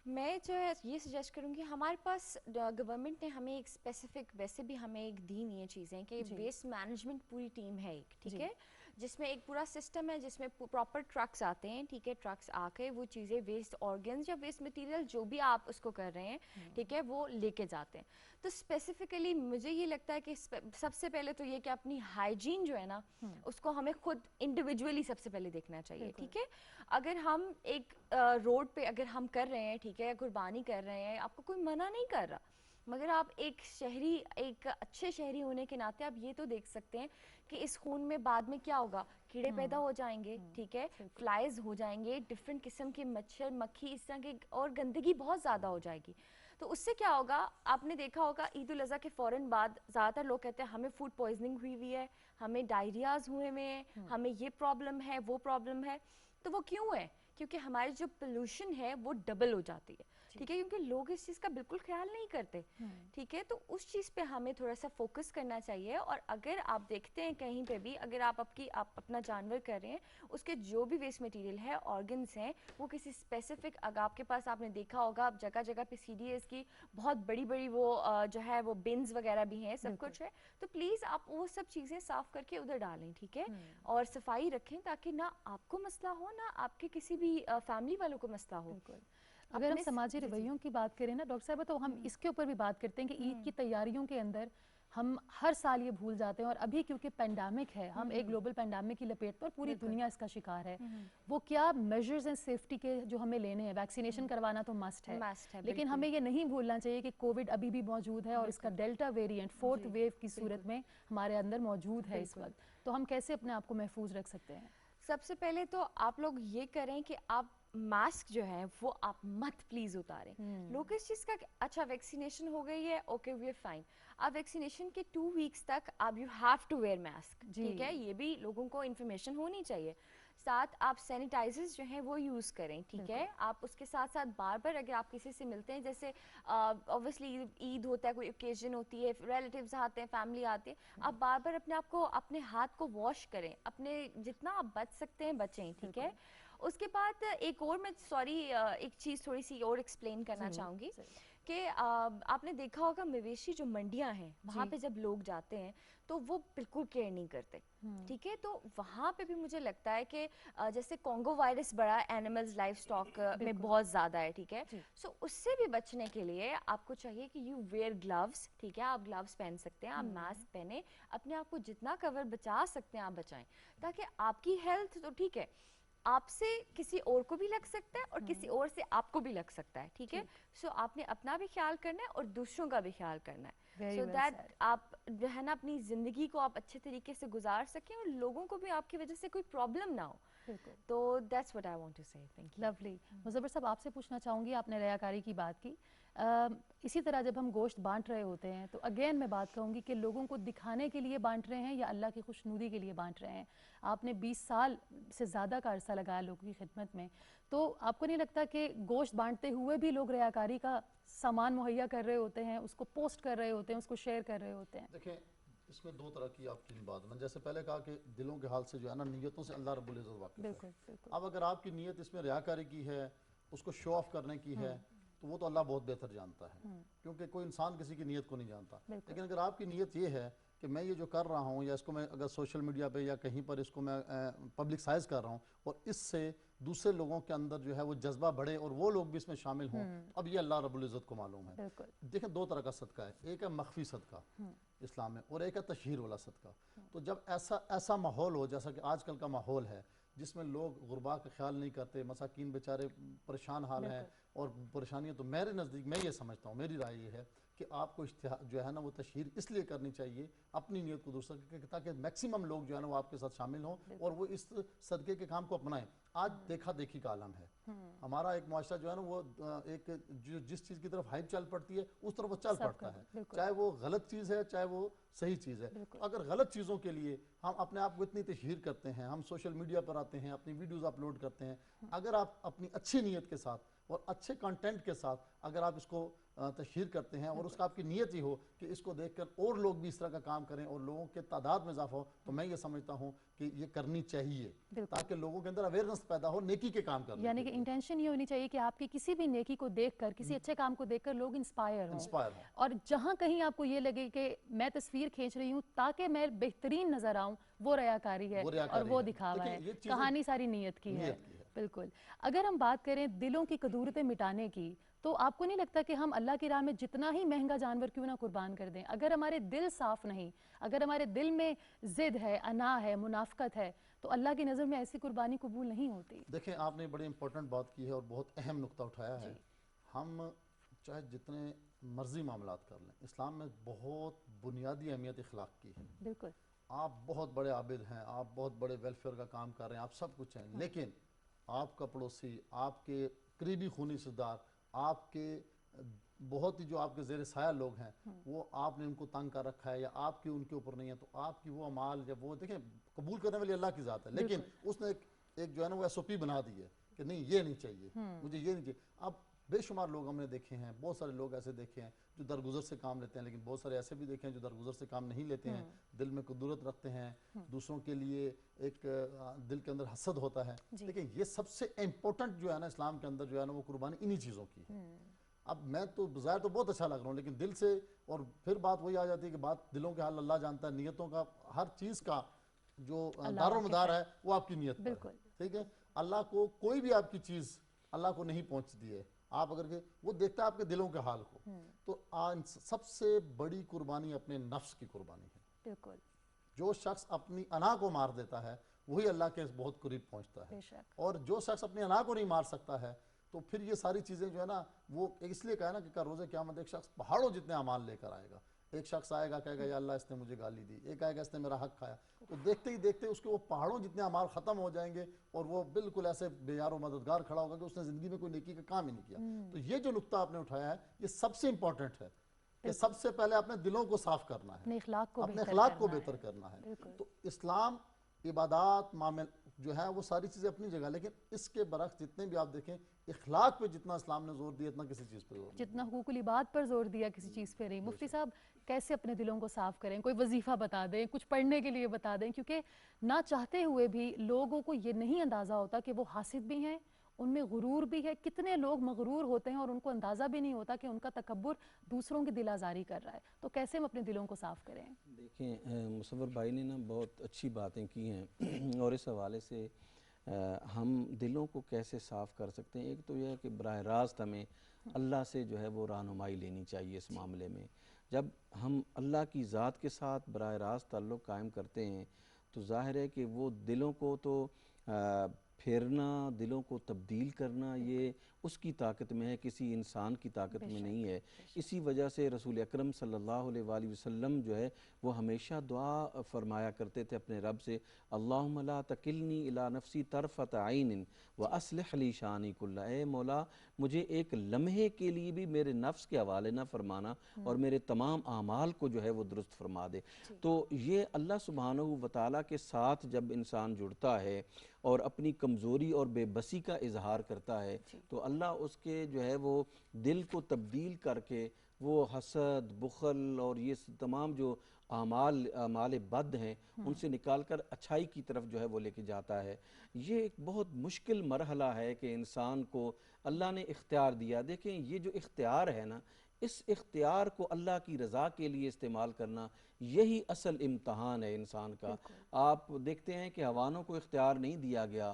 میں جو ہے یہ سجیسٹ کروں گی, ہمارے پاس گورنمنٹ نے ہمیں ایک اسپیسیفک, ویسے بھی ہمیں ایک دین یہ چیزیں کہ ویسٹ مینجمنٹ پوری ٹیم ہے ایک, ٹھیک ہے, جس میں ایک پورا سسٹم ہے جس میں پراپر ٹرکس آتے ہیں, ٹھیک ہے, ٹرکس آ کے وہ چیزیں ویسٹ آرگنز یا ویسٹ مٹیریل جو بھی آپ اس کو کر رہے ہیں, ٹھیک ہے, وہ لے کے جاتے ہیں. تو اسپیسیفکلی مجھے یہ لگتا ہے کہ سب سے پہلے تو یہ کہ اپنی ہائیجین جو ہے نا اس کو ہمیں خود انڈیویجولی سب سے پہلے دیکھنا چاہیے, ٹھیک ہے. اگر ہم ایک روڈ پہ اگر ہم کر رہے ہیں, ٹھیک ہے, قربانی کر رہے ہیں, آپ کو کوئی منع نہیں کر رہا, مگر آپ ایک شہری, ایک اچھے شہری ہونے کے ناطے آپ یہ تو دیکھ سکتے ہیں کہ اس خون میں بعد میں کیا ہوگا, کیڑے پیدا ہو جائیں گے, ٹھیک ہے, فلائز ہو جائیں گے, ڈفرینٹ قسم کے مچھر مکھی اس طرح کے, اور گندگی بہت زیادہ ہو جائے گی. تو اس سے کیا ہوگا, آپ نے دیکھا ہوگا عید الاضحیٰ کے فوراً بعد زیادہ تر لوگ کہتے ہیں ہمیں فوڈ پوائزننگ ہوئی ہے, ہمیں ڈائریاز ہوئے ہیں, ہمیں یہ پرابلم ہے, وہ پرابلم ہے. تو وہ کیوں ہے؟ کیونکہ ہماری جو پولوشن ہے وہ ڈبل ہو جاتی ہے, ٹھیک ہے, کیونکہ لوگ اس چیز کا بالکل خیال نہیں کرتے, ٹھیک ہے. تو اس چیز پہ ہمیں تھوڑا سا فوکس کرنا چاہیے. اور اگر آپ دیکھتے ہیں کہیں پہ بھی اگر آپ اپنا جانور کر رہے ہیں, اس کے جو بھی ویسٹ مٹیریل ہے, آرگنز ہیں, وہ کسی اسپیسیفک, اگر آپ کے پاس آپ نے دیکھا ہوگا جگہ جگہ پہ سی ڈی ایس کی بہت بڑی بڑی وہ جو ہے وہ بنز وغیرہ بھی ہیں, سب کچھ ہے, تو پلیز آپ وہ سب چیزیں صاف کر کے ادھر ڈالیں, ٹھیک ہے, اور صفائی رکھیں تاکہ نہ آپ کو مسئلہ ہو نہ آپ کے کسی بھی فیملی والوں کو مسئلہ ہو. اگر ہم سماجی رویوں کی بات کریں نا ڈاکٹر صاحبہ, تو ہم اس کے اوپر بھی بات کرتے ہیں کہ عید کی تیاریوں کے اندر ہم ہر سال یہ بھول جاتے ہیں, اور ابھی کیونکہ پینڈیمک ہے, ہم ایک گلوبل پینڈیمک کی لپیٹ پر, پوری دنیا اس کا شکار ہے, وہ کیا میجرز ہیں سیفٹی کے جو ہمیں لینے ہیں. ویکسینیشن کروانا تو مسٹ ہے, لیکن ہمیں یہ نہیں بھولنا چاہیے کہ کووڈ ابھی بھی موجود ہے اور اس کا ڈیلٹا ویریئنٹ 4th ویو کی صورت میں ہمارے اندر موجود ہے اس وقت. تو ہم کیسے اپنے آپ کو محفوظ رکھ سکتے ہیں؟ سب سے پہلے تو آپ لوگ یہ کریں کہ آپ ماسک جو ہے وہ آپ مت پلیز اتاریں. لوگ اس چیز کا اچھا ویکسینیشن ہو گئی ہے, اوکے وی آر فائن, آپ ویکسینیشن کے 2 ویکس تک آپ you have to wear mask, ٹھیک ہے, یہ بھی لوگوں کو انفارمیشن ہونی چاہیے. ساتھ آپ سینیٹائزرز جو ہیں وہ یوز کریں, ٹھیک ہے. آپ اس کے ساتھ ساتھ بار بار اگر آپ کسی سے ملتے ہیں, جیسے اوبویسلی عید ہوتا ہے, کوئی اوکیزن ہوتی ہے, ریلیٹیوز آتے ہیں, فیملی آتے ہیں, آپ بار بار اپنے آپ کو, اپنے ہاتھ کو واش کریں, اپنے جتنا آپ بچ سکتے ہیں بچیں, ٹھیک ہے. اس کے بعد ایک اور میں ایک چیز تھوڑی سی اور ایکسپلین کرنا چاہوں گی کہ آپ نے دیکھا ہوگا مویشی جو منڈیاں ہیں وہاں پہ جب لوگ جاتے ہیں تو وہ بالکل کیئر نہیں کرتے, ٹھیک ہے. تو وہاں پہ بھی مجھے لگتا ہے کہ جیسے کونگو وائرس بڑا اینیملز لائف سٹاک میں بہت زیادہ ہے, ٹھیک ہے. سو اس سے بھی بچنے کے لیے آپ کو چاہیے کہ یو ویئر گلوز, ٹھیک ہے, آپ گلوز پہن سکتے ہیں, آپ ماسک پہنیں, اپنے آپ کو جتنا کور بچا سکتے ہیں آپ بچائیں, تاکہ آپ کی ہیلتھ تو ٹھیک ہے, آپ سے کسی اور کو بھی لگ سکتا ہے اور کسی اور سے آپ کو بھی لگ سکتا ہے, ٹھیک ہے. سو آپ نے اپنا بھی خیال کرنا ہے اور دوسروں کا بھی خیال کرنا ہے, سو دیٹ آپ جو ہے نا اپنی زندگی کو آپ اچھے طریقے سے گزار سکیں اور لوگوں کو بھی آپ کی وجہ سے کوئی پرابلم نہ ہو. تو that's what I want to say. Thank you. Lovely. Muzaffar صاحب آپ سے پوچھنا چاہوں گی, آپ نے ریاکاری کی بات کی, اسی طرح جب ہم گوشت بانٹ رہے ہوتے ہیں تو اگین میں بات کہوں گی کہ لوگوں کو دکھانے کے لیے بانٹ رہے ہیں یا اللہ کی خوشنودی کے لیے بانٹ رہے ہیں. آپ نے 20 سال سے زیادہ کا عرصہ لگایا لوگوں کی خدمت میں, تو آپ کو نہیں لگتا کہ گوشت بانٹتے ہوئے بھی لوگ ریاکاری کا سامان مہیا کر رہے ہوتے ہیں, اس کو پوسٹ کر رہے ہوتے ہیں, اس کو شیئر کر رہے ہوتے ہیں؟ دیکھیں اس میں 2 طرح کی آپ کی بات, میں جیسے پہلے کہا کہ دلوں کے حال سے جو ہے نا نیتوں سے اللہ رب العزت واقف ہے. اب اگر آپ کی نیت اس میں ریاکاری کی ہے, اس کو شو آف کرنے کی ہے, تو وہ تو اللہ بہت بہتر جانتا ہے, کیونکہ کوئی انسان کسی کی نیت کو نہیں جانتا. لیکن اگر آپ کی نیت یہ ہے کہ میں یہ جو کر رہا ہوں یا اس کو میں اگر سوشل میڈیا پہ یا کہیں پر اس کو میں پبلک سائز کر رہا ہوں اور اس سے دوسرے لوگوں کے اندر جو ہے وہ جذبہ بڑھے اور وہ لوگ بھی اس میں شامل ہوں، اب یہ اللہ رب العزت کو معلوم ہے۔ دیکھیں 2 طرح کا صدقہ ہے، ایک ہے مخفی صدقہ اسلام میں، اور ایک ہے تشہیر والا صدقہ۔ تو جب ایسا ماحول ہو جیسا کہ آج کل کا ماحول ہے جس میں لوگ غربا کا خیال نہیں کرتے، مساکین بیچارے پریشان حال ہیں اور پریشانیاں، تو میرے نزدیک میں یہ سمجھتا ہوں، میری رائے یہ ہے کہ آپ کو جو ہے نا وہ تشہیر اس لیے کرنی چاہیے اپنی نیت کو درست کر کے، تاکہ میکسیمم لوگ جو ہے نا وہ آپ کے ساتھ شامل ہوں اور وہ اس صدقے کے کام کو اپنائیں۔ آج دیکھا دیکھی کا عالم ہے، ہمارا ایک معاشرہ جو ہے نا وہ ایک جس چیز کی طرف ہائپ چل پڑتی ہے اس طرف وہ چل پڑتا ہے، چاہے وہ غلط چیز ہے چاہے وہ صحیح چیز ہے۔ تو اگر غلط چیزوں کے لیے ہم اپنے آپ کو اتنی تشہیر کرتے ہیں، ہم سوشل میڈیا پر آتے ہیں، اپنی ویڈیوز اپلوڈ کرتے ہیں، اگر آپ اپنی اچھی نیت کے ساتھ اور اچھے کنٹینٹ کے ساتھ اگر آپ اس کو تشہیر کرتے ہیں اور اس کا آپ کی نیت ہی ہو کہ اس کو دیکھ کر اور لوگ بھی اس طرح کا کام کریں اور لوگوں کے تعداد میں اضافہ ہو، تو میں یہ سمجھتا ہوں کہ یہ کرنی چاہیے تاکہ لوگوں کے اندر اویئرنس پیدا ہو نیکی کے کام کرنے، یعنی کہ انٹینشن یہ ہونی چاہیے کہ آپ کی کسی بھی نیکی کو دیکھ کر، کسی اچھے کام کو دیکھ کر لوگ انسپائر ہوں، اور جہاں کہیں آپ کو یہ لگے کہ میں تصویر کھینچ رہی ہوں تاکہ میں بہترین نظر آؤں، وہ ریاکاری ہے اور وہ دکھاوا ہے، کہانی ساری نیت کی ہے۔ بالکل۔ اگر ہم بات کریں دلوں کی کدورتیں مٹانے کی، تو آپ کو نہیں لگتا کہ ہم اللہ کی راہ میں جتنا ہی مہنگا جانور کیوں نہ قربان کر دیں، اگر ہمارے دل صاف نہیں، اگر ہمارے دل میں ضد ہے، انا ہے، منافقت ہے، تو اللہ کی نظر میں ایسی قربانی قبول نہیں ہوتی۔ دیکھیں آپ نے بڑی امپورٹنٹ بات کی ہے اور بہت اہم نقطہ اٹھایا ہے۔ ہم چاہے جتنے مرضی معاملات کر لیں، اسلام میں بہت بنیادی اہمیت اخلاق کی ہے۔ بالکل۔ آپ بہت بڑے عابد ہیں، آپ بہت بڑے ویلفیئر کا کام کر رہے ہیں، آپ سب کچھ ہیں، لیکن آپ کا پڑوسی، آپ کے قریبی خونی رشتہ دار، آپ کے بہت ہی جو آپ کے زیر سایہ لوگ ہیں، وہ آپ نے ان کو تنگ کر رکھا ہے یا آپ کی ان کے اوپر نہیں ہے، تو آپ کی وہ اعمال یا وہ دیکھیں قبول کرنے والی اللہ کی ذات ہے، لیکن اس نے ایک جو ہے نا وہ ایس او پی بنا دی ہے کہ نہیں یہ نہیں چاہیے، مجھے یہ نہیں چاہیے۔ اب بے شمار لوگ ہم نے دیکھے ہیں، بہت سارے لوگ ایسے دیکھے ہیں جو درگزر سے کام لیتے ہیں، لیکن بہت سارے ایسے بھی دیکھے ہیں جو درگزر سے کام نہیں لیتے ہیں، دل میں قدرت رکھتے ہیں، دوسروں کے لیے ایک دل کے اندر حسد ہوتا ہے۔ لیکن یہ سب سے امپورٹنٹ جو ہے نا اسلام کے اندر جو ہے نا وہ قربانی انہی چیزوں کی ہے۔ اب میں تو بظاہر تو بہت اچھا لگ رہا ہوں، لیکن دل سے، اور پھر بات وہی آ جاتی ہے کہ بات دلوں کے حال اللہ جانتا ہے، نیتوں کا ہر چیز کا جو دار و مدار ہے وہ آپ کی نیت پر ہے، ٹھیک ہے؟ اللہ کو کوئی بھی آپ کی چیز اللہ کو نہیں پہنچتی ہے، آپ اگر کہ وہ دیکھتا ہے آپ کے دلوں کے حال کو۔ تو سب سے بڑی قربانی اپنے نفس کی قربانی ہے۔ بالکل۔ جو شخص اپنی انا کو مار دیتا ہے وہی اللہ کے بہت قریب پہنچتا ہے، اور جو شخص اپنی انا کو نہیں مار سکتا ہے تو پھر یہ ساری چیزیں جو ہے نا وہ اس لیے کہا ہے نا کہ روز قیامت ایک شخص پہاڑوں جتنے اعمال لے کر آئے گا، ایک شخص آئے گا کہے گا یا اللہ اس نے مجھے گالی دی، ایک آئے گا اس نے میرا حق کھایا، تو دیکھتے ہی دیکھتے اس کے وہ پہاڑوں جتنے اعمال ختم ہو جائیں گے اور وہ بالکل ایسے بے یار و مددگار کھڑا ہوگا کہ اس نے زندگی میں کوئی نیکی کا کام ہی نہیں کیا۔ تو یہ جو نقطہ آپ نے اٹھایا ہے یہ سب سے امپورٹنٹ ہے کہ سب سے پہلے اپنے دلوں کو صاف کرنا ہے، اپنے اخلاق کو بہتر کرنا ہے۔ تو اسلام عبادات معامل جو ہے وہ ساری چیزیں اپنی جگہ، لیکن اس کے برعکس جتنے بھی آپ دیکھیں اخلاق پہ جتنا اسلام نے زور دیا اتنا کسی چیز پہ زور نہیں، جتنا حقوق العباد پر زور دیا کسی چیز پہ نہیں۔ مفتی صاحب کیسے اپنے دلوں کو صاف کریں؟ کوئی وظیفہ بتا دیں، کچھ پڑھنے کے لیے بتا دیں، کیونکہ نہ چاہتے ہوئے بھی لوگوں کو یہ نہیں اندازہ ہوتا کہ وہ حاسد بھی ہیں، ان میں غرور بھی ہے، کتنے لوگ مغرور ہوتے ہیں اور ان کو اندازہ بھی نہیں ہوتا کہ ان کا تکبر دوسروں کی دل آزاری کر رہا ہے۔ تو کیسے ہم اپنے دلوں کو صاف کریں؟ دیکھیں مصور بھائی نے نا بہت اچھی باتیں کی ہیں، اور اس حوالے سے ہم دلوں کو کیسے صاف کر سکتے ہیں؟ ایک تو یہ ہے کہ براہ راست ہمیں اللہ سے جو ہے وہ رہنمائی لینی چاہیے اس معاملے میں۔ جب ہم اللہ کی ذات کے ساتھ براہ راست تعلق قائم کرتے ہیں تو ظاہر ہے کہ وہ دلوں کو تو پھیرنا، دلوں کو تبدیل کرنا یہ اس کی طاقت میں ہے، کسی انسان کی طاقت میں نہیں ہے۔ اسی وجہ سے رسول اکرم صلی اللہ علیہ وآلہ وسلم جو ہے وہ ہمیشہ دعا فرمایا کرتے تھے اپنے رب سے، اللہم لا تکلنی الی نفسی طرفۃ عین واصلح لی شانی کلہ، اے مولا مجھے ایک لمحے کے لیے بھی میرے نفس کے حوالے نہ فرمانا اور میرے تمام اعمال کو جو ہے وہ درست فرما دے۔ تو یہ اللہ سبحانہ وتعالیٰ کے ساتھ جب انسان جڑتا ہے اور اپنی کمزوری اور بے بسی کا اظہار کرتا ہے تو اللہ اس کے جو ہے وہ دل کو تبدیل کر کے وہ حسد، بخل اور یہ تمام جو اعمال بد ہیں ان سے نکال کر اچھائی کی طرف جو ہے وہ لے کے جاتا ہے۔ یہ ایک بہت مشکل مرحلہ ہے کہ انسان کو اللہ نے اختیار دیا۔ دیکھیں یہ جو اختیار ہے نا، اس اختیار کو اللہ کی رضا کے لیے استعمال کرنا یہی اصل امتحان ہے انسان کا۔ آپ دیکھتے ہیں کہ حیوانوں کو اختیار نہیں دیا گیا،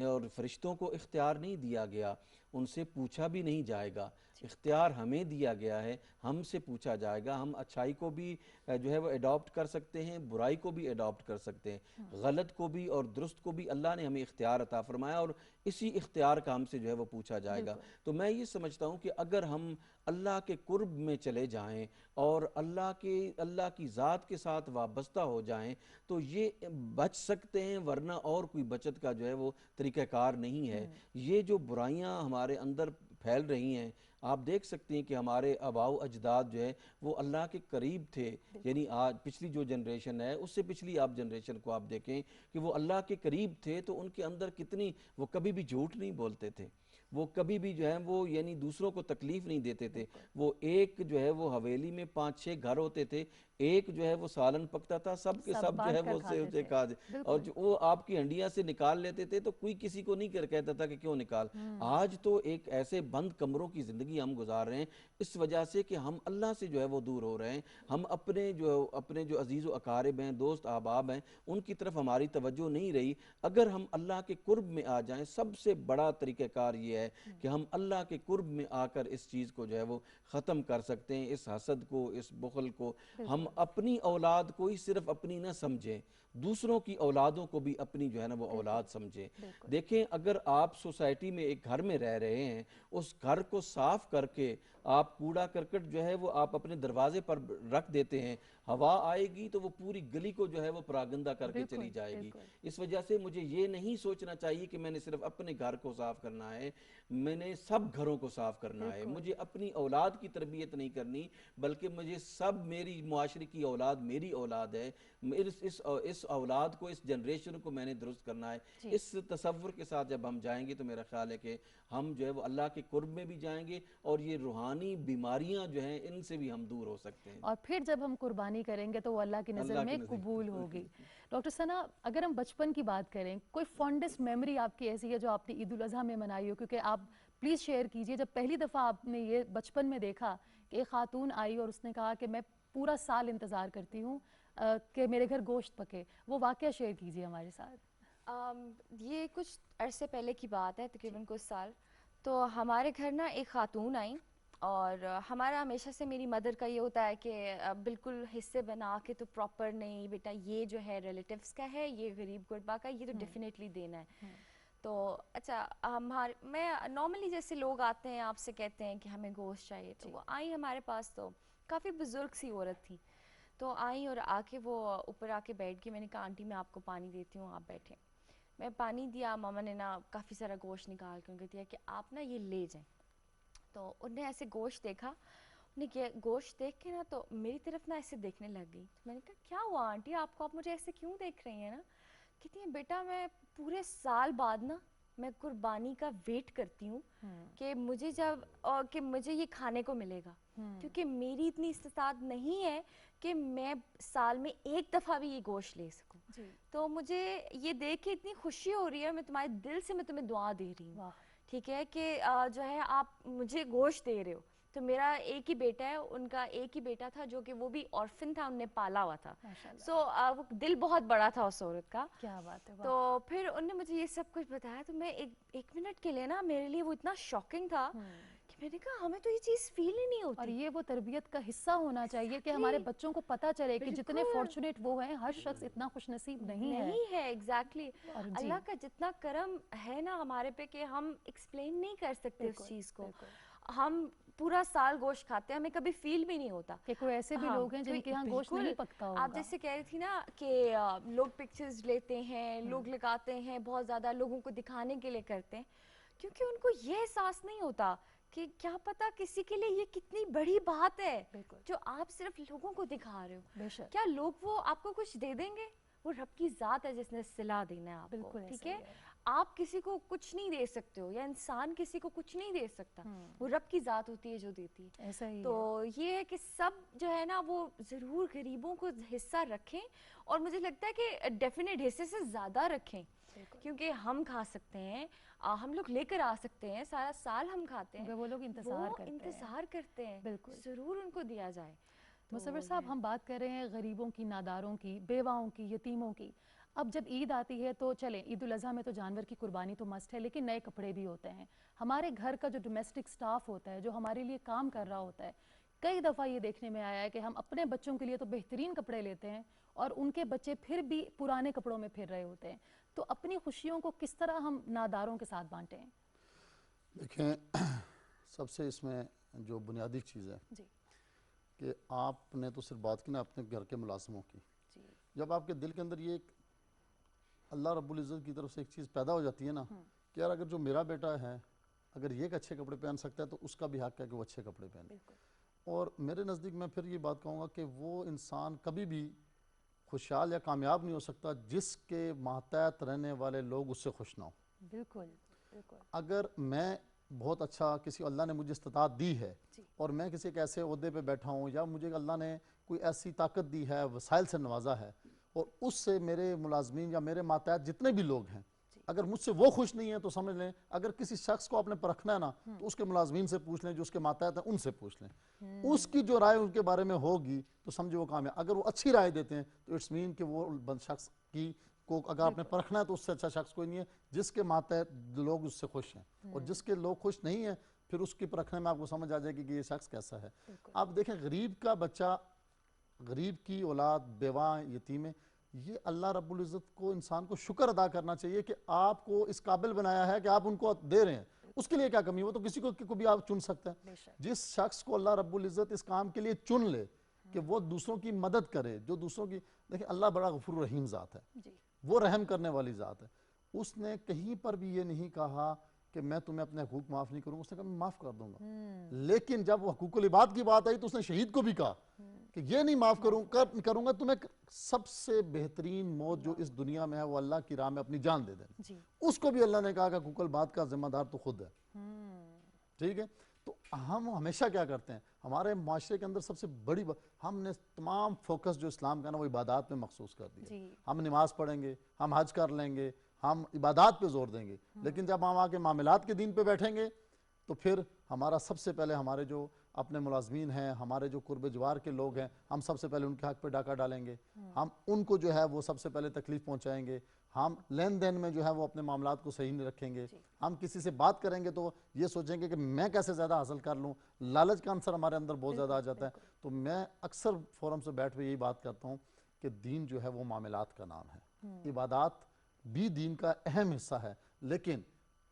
اور فرشتوں کو اختیار نہیں دیا گیا، ان سے پوچھا بھی نہیں جائے گا، اختیار ہمیں دیا گیا ہے، ہم سے پوچھا جائے گا۔ ہم اچھائی کو بھی جو ہے وہ ایڈاپٹ کر سکتے ہیں، برائی کو بھی ایڈاپٹ کر سکتے ہیں، غلط کو بھی اور درست کو بھی اللہ نے ہمیں اختیار عطا فرمایا، اور اسی اختیار کا ہم سے جو ہے وہ پوچھا جائے گا۔ تو میں یہ سمجھتا ہوں کہ اگر ہم اللہ کے قرب میں چلے جائیں اور اللہ کی ذات کے ساتھ وابستہ ہو جائیں تو یہ بچ سکتے ہیں، ورنہ اور کوئی بچت کا جو ہے وہ طریقہ کار نہیں ہے۔ یہ جو برائیاں ہمارے اندر پھیل رہی ہیں، آپ دیکھ سکتے ہیں کہ ہمارے آباء و اجداد جو ہے وہ اللہ کے قریب تھے، یعنی آج پچھلی جو جنریشن ہے اس سے پچھلی آپ جنریشن کو آپ دیکھیں کہ وہ اللہ کے قریب تھے، تو ان کے اندر کتنی، وہ کبھی بھی جھوٹ نہیں بولتے تھے، وہ کبھی بھی جو ہے وہ یعنی دوسروں کو تکلیف نہیں دیتے تھے۔ وہ ایک جو ہے وہ حویلی میں 5-6 گھر ہوتے تھے، ایک جو ہے وہ سالن پکتا تھا، سب کے سب جو ہے وہ اسے کھا دے، اور وہ آپ کی ہنڈیاں سے نکال لیتے تھے تو کوئی کسی کو نہیں کہتا تھا کہ کیوں نکال۔ آج تو ایک ایسے بند کمروں کی زندگی ہم گزار رہے ہیں اس وجہ سے کہ ہم اللہ سے جو ہے وہ دور ہو رہے ہیں، ہم اپنے جو عزیز و اقارب ہیں، دوست احباب ہیں، ان کی طرف ہماری توجہ نہیں رہی۔ اگر ہم اللہ کے قرب میں آ جائیں، سب سے بڑا طریقہ کار یہ ہے کہ ہم اللہ کے قرب میں آ کر اس چیز کو جو ہے وہ ختم کر سکتے ہیں، اس حسد کو، اس بخل کو۔ ہم اپنی اولاد کو ہی صرف اپنی نہ سمجھیں، دوسروں کی اولادوں کو بھی اپنی جو ہے نا وہ اولاد سمجھیں۔ دیکھیں اگر آپ سوسائٹی میں ایک گھر میں رہ رہے ہیں، اس گھر کو صاف کر کے آپ کوڑا کرکٹ جو ہے وہ آپ اپنے دروازے پر رکھ دیتے ہیں، ہوا آئے گی تو وہ پوری گلی کو جو ہے وہ پراگندہ کر کے چلی جائے گی۔ اس وجہ سے مجھے یہ نہیں سوچنا چاہیے کہ میں نے صرف اپنے گھر کو صاف کرنا ہے، میں نے سب گھروں کو صاف کرنا ہے۔ مجھے اپنی اولاد کی تربیت نہیں کرنی، بلکہ مجھے سب، میری معاشرے کی اولاد میری اولاد ہے، اس اولاد کو، اس جنریشن کو میں نے درست کرنا ہے۔ اس تصور کے ساتھ جب ہم جائیں گے تو میرا خیال ہے کہ ہم جو ہے وہ اللہ کے قرب میں بھی جائیں گے، اور یہ روحانی بیماریاں جو ہیں ان سے بھی ہم دور ہو سکتے ہیں، اور پھر جب ہم قربانی کریں گے تو وہ اللہ کی نظر میں قبول ہوگی۔ ڈاکٹر ثنا، اگر ہم بچپن کی بات کریں، کوئی فونڈسٹ میموری آپ کی ایسی ہے جو آپ نے عید الاضحیٰ میں منائی ہو؟ کیونکہ آپ پلیز شیئر کیجئے، جب پہلی دفعہ آپ نے یہ بچپن میں دیکھا کہ ایک خاتون آئی اور اس نے کہا کہ میں پورا سال انتظار کرتی ہوں کہ میرے گھر گوشت پکے، وہ واقعہ شیئر کیجئے ہمارے ساتھ۔ یہ کچھ عرصے پہلے کی بات ہے، تقریباً کچھ سال، تو ہمارے گھر نا ایک خاتون آئی، اور ہمارا ہمیشہ سے میری مدر کا یہ ہوتا ہے کہ بالکل حصے بنا کے تو پراپر نہیں بیٹا، یہ جو ہے ریلیٹیوز کا ہے، یہ غریب غربا کا، یہ تو ڈیفینیٹلی دینا ہے۔ تو اچھا میں نارملی جیسے لوگ آتے ہیں آپ سے کہتے ہیں کہ ہمیں گوشت چاہیے، تو وہ آئی ہمارے پاس، تو کافی بزرگ سی عورت تھی، تو آئی اور آ کے وہ اوپر آ کے بیٹھ گئی۔ میں نے کہا آنٹی میں آپ کو پانی دیتی ہوں، آپ بیٹھیں۔ میں پانی دیا، ماما نے نا کافی سارا گوشت نکال کے ان کو دیا کہ آپ نا یہ لے جائیں۔ تو انہوں نے ایسے گوشت دیکھا، انہیں کہ گوشت دیکھ کے نا تو میری طرف نا ایسے دیکھنے لگ گئی۔ تو میں نے کہا کیا ہوا آنٹی آپ کو، آپ مجھے ایسے کیوں دیکھ رہی ہیں نا؟ کہتی ہیں بیٹا میں پورے سال بعد نا میں قربانی کا ویٹ کرتی ہوں کہ مجھے کہ مجھے یہ کھانے کو ملے گا، کیونکہ میری اتنی استطاعت نہیں ہے کہ میں سال میں ایک دفعہ بھی یہ گوشت لے سکوں۔ تو مجھے یہ دیکھ کے اتنی خوشی ہو رہی ہے، میں تمہارے دل سے میں تمہیں دعا دے رہی ہوں، ٹھیک ہے، کہ جو ہے آپ مجھے گوشت دے رہے ہو۔ تو میرا ایک ہی بیٹا ہے، ان کا ایک ہی بیٹا تھا جو کہ وہ بھی آرفن تھا، ان نے پالا ہوا تھا، سو وہ دل بہت بڑا تھا اس عورت کا۔ کیا بات ہے۔ تو پھر انہوں نے مجھے یہ سب کچھ بتایا، تو میں ایک منٹ کے لیے نا میرے لیے وہ اتنا شاکنگ تھا کہ میں نے کہا ہمیں تو یہ چیز فیل ہی نہیں ہوتی۔ اور یہ وہ تربیت کا حصہ ہونا چاہیے کہ ہمارے بچوں کو پتہ چلے کہ جتنے فارچونیٹ وہ ہیں، ہر شخص اتنا خوش نصیب نہیں ہے۔ ایگزیکٹلی، اللہ کا جتنا کرم ہے نا ہمارے پہ کہ ہم ایکسپلین نہیں کر سکتے اس چیز کو۔ ہم پورا سال گوشت کھاتے ہیں، ہمیں کبھی فیل بھی نہیں ہوتا کہ کوئی ایسے بھی لوگ ہیں جن کے ہاں گوشت نہیں پکتا ہوگا۔ آپ جیسے کہہ رہی تھی نا کہ لوگ پکچرز لیتے ہیں، لوگ لگاتے ہیں، بہت زیادہ لوگوں کو دکھانے کے لیے کرتے ہیں، کیونکہ ان کو یہ احساس نہیں ہوتا کہ کیا پتا کسی کے لیے یہ کتنی بڑی بات ہے جو آپ صرف لوگوں کو دکھا رہے ہو۔ کیا لوگ وہ آپ کو کچھ دے دیں گے؟ وہ رب کی ذات ہے جس نے صلہ دینا ہے آپ کو، ٹھیک ہے؟ آپ کسی کو کچھ نہیں دے سکتے ہو، یا انسان کسی کو کچھ نہیں دے سکتا، وہ رب کی ذات ہوتی ہے جو دیتی ہے۔ تو یہ ہے کہ سب جو ہے نا وہ ضرور غریبوں کو حصہ رکھیں، اور مجھے لگتا ہے کہ ڈیفینیٹ حصے سے زیادہ رکھیں، کیونکہ ہم کھا سکتے ہیں، ہم لوگ لے کر آ سکتے ہیں، سارا سال ہم کھاتے ہیں، وہ لوگ انتظار کرتے ہیں، ضرور ان کو دیا جائے۔ مصور صاحب، ہم بات کر رہے ہیں غریبوں کی، ناداروں کی، بیواؤں کی، یتیموں کی۔ اب جب عید آتی ہے تو چلیں عید الاضحیٰ میں تو جانور کی قربانی تو مست ہے، لیکن نئے کپڑے بھی ہوتے ہیں. ہمارے گھر کا جو ڈومیسٹک سٹاف ہوتا ہے، جو ہمارے لیے کام کر رہا ہوتا ہے، کئی دفعہ یہ دیکھنے میں آیا ہے کہ ہم اپنے بچوں کے لیے تو بہترین کپڑے لیتے ہیں اور ان کے بچے پھر بھی پرانے کپڑوں میں پھر رہے ہوتے ہیں. تو اپنی خوشیوں کو کس طرح ہم ناداروں کے ساتھ بانٹیں؟ دیکھیں، سب سے اس میں جو بنیادی چیز ہے جی کہ آپ نے تو صرف بات کی نا اپنے گھر کے ملازموں کی. جی جب آپ کے دل کے اندر یہ ایک اللہ رب العزت کی طرف سے ایک چیز پیدا ہو جاتی ہے نا کہ یار اگر جو میرا بیٹا ہے اگر یہ ایک اچھے کپڑے پہن سکتا ہے تو اس کا بھی حق ہے کہ وہ اچھے کپڑے پہنے. بالکل. اور میرے نزدیک میں پھر یہ بات کہوں گا کہ وہ انسان کبھی بھی خوشحال یا کامیاب نہیں ہو سکتا جس کے ماتحت رہنے والے لوگ اس سے خوش نہ ہوں. بالکل بالکل. اگر میں بہت اچھا کسی اللہ نے مجھے استطاعت دی ہے جی. اور میں کسی ایک ایسے عہدے پہ بیٹھا ہوں یا مجھے اللہ نے کوئی ایسی طاقت دی ہے، وسائل سے نوازا ہے، اور اس سے میرے ملازمین یا میرے ماتحت جتنے بھی لوگ ہیں اگر مجھ سے وہ خوش نہیں ہیں تو سمجھ لیں اگر کسی شخص کو آپ نے پرکھنا ہے نا تو اس کے ملازمین سے پوچھ لیں، جو اس کے ماتحت ہیں ان سے پوچھ لیں. اس کی جو رائے ان کے بارے میں ہوگی تو سمجھے وہ کامیاب. اگر وہ اچھی رائے دیتے ہیں تو اٹس مین کہ وہ شخص کی کو اگر آپ نے پرکھنا ہے تو اس سے اچھا شخص کوئی نہیں ہے جس کے ماتحت لوگ اس سے خوش ہیں. اور جس کے لوگ خوش نہیں ہیں پھر اس کی پرکھنے میں آپ کو سمجھ آ جائے گی کہ یہ شخص کیسا ہے. آپ دیکھیں غریب کا بچہ، غریب کی اولاد، بیوہ، یتیمیں، یہ اللہ رب العزت کو انسان کو شکر ادا کرنا چاہیے کہ آپ کو اس قابل بنایا ہے کہ آپ ان کو دے رہے ہیں. اس کے لیے کیا کمی ہے؟ وہ تو کسی کو بھی آپ چن سکتے ہیں. جس شخص کو اللہ رب العزت اس کام کے لیے چن لے کہ وہ دوسروں کی مدد کرے، جو دوسروں کی، دیکھیں اللہ بڑا غفور رحیم ذات ہے، وہ رحم کرنے والی ذات ہے. اس نے کہیں پر بھی یہ نہیں کہا کہ میں تمہیں اپنے حقوق معاف نہیں کروں گا، اس نے کہا میں معاف کر دوں گا. لیکن جب وہ حقوق العباد کی بات آئی تو اس نے شہید کو بھی کہا کہ یہ نہیں معاف کروں گا تمہیں سب سے بہترین موت جو اس دنیا میں ہے وہ اللہ کی راہ میں اپنی جان دے دیں. اس کو بھی اللہ نے کہا کہ حقوق العباد کا ذمہ دار تو خود ہے. ٹھیک ہے. تو ہم ہمیشہ کیا کرتے ہیں، ہمارے معاشرے کے اندر سب سے بڑی ہم نے تمام فوکس جو اسلام کا نا وہ عبادات میں مخصوص کر دیا. ہم نماز پڑھیں گے، ہم حج کر لیں گے، ہم عبادات پہ زور دیں گے، لیکن جب ہم آکے معاملات کے دین پہ بیٹھیں گے تو پھر ہمارا سب سے پہلے ہمارے جو اپنے ملازمین ہیں، ہمارے جو قرب جوار کے لوگ ہیں، ہم سب سے پہلے ان کے حق پہ ڈاکہ ڈالیں گے. ہم ان کو جو ہے وہ سب سے پہلے تکلیف پہنچائیں گے. ہم لین دین میں جو ہے وہ اپنے معاملات کو صحیح نہیں رکھیں گے. ہم کسی سے بات کریں گے تو یہ سوچیں گے کہ میں کیسے زیادہ حاصل کر لوں. لالچ کا عنصر ہمارے اندر بہت زیادہ آ جاتا ہے. تو میں اکثر فورم سے بیٹھ پہ یہی بات کرتا ہوں کہ دین جو ہے وہ معاملات کا نام ہے. عبادات بھی دین کا اہم حصہ ہے، لیکن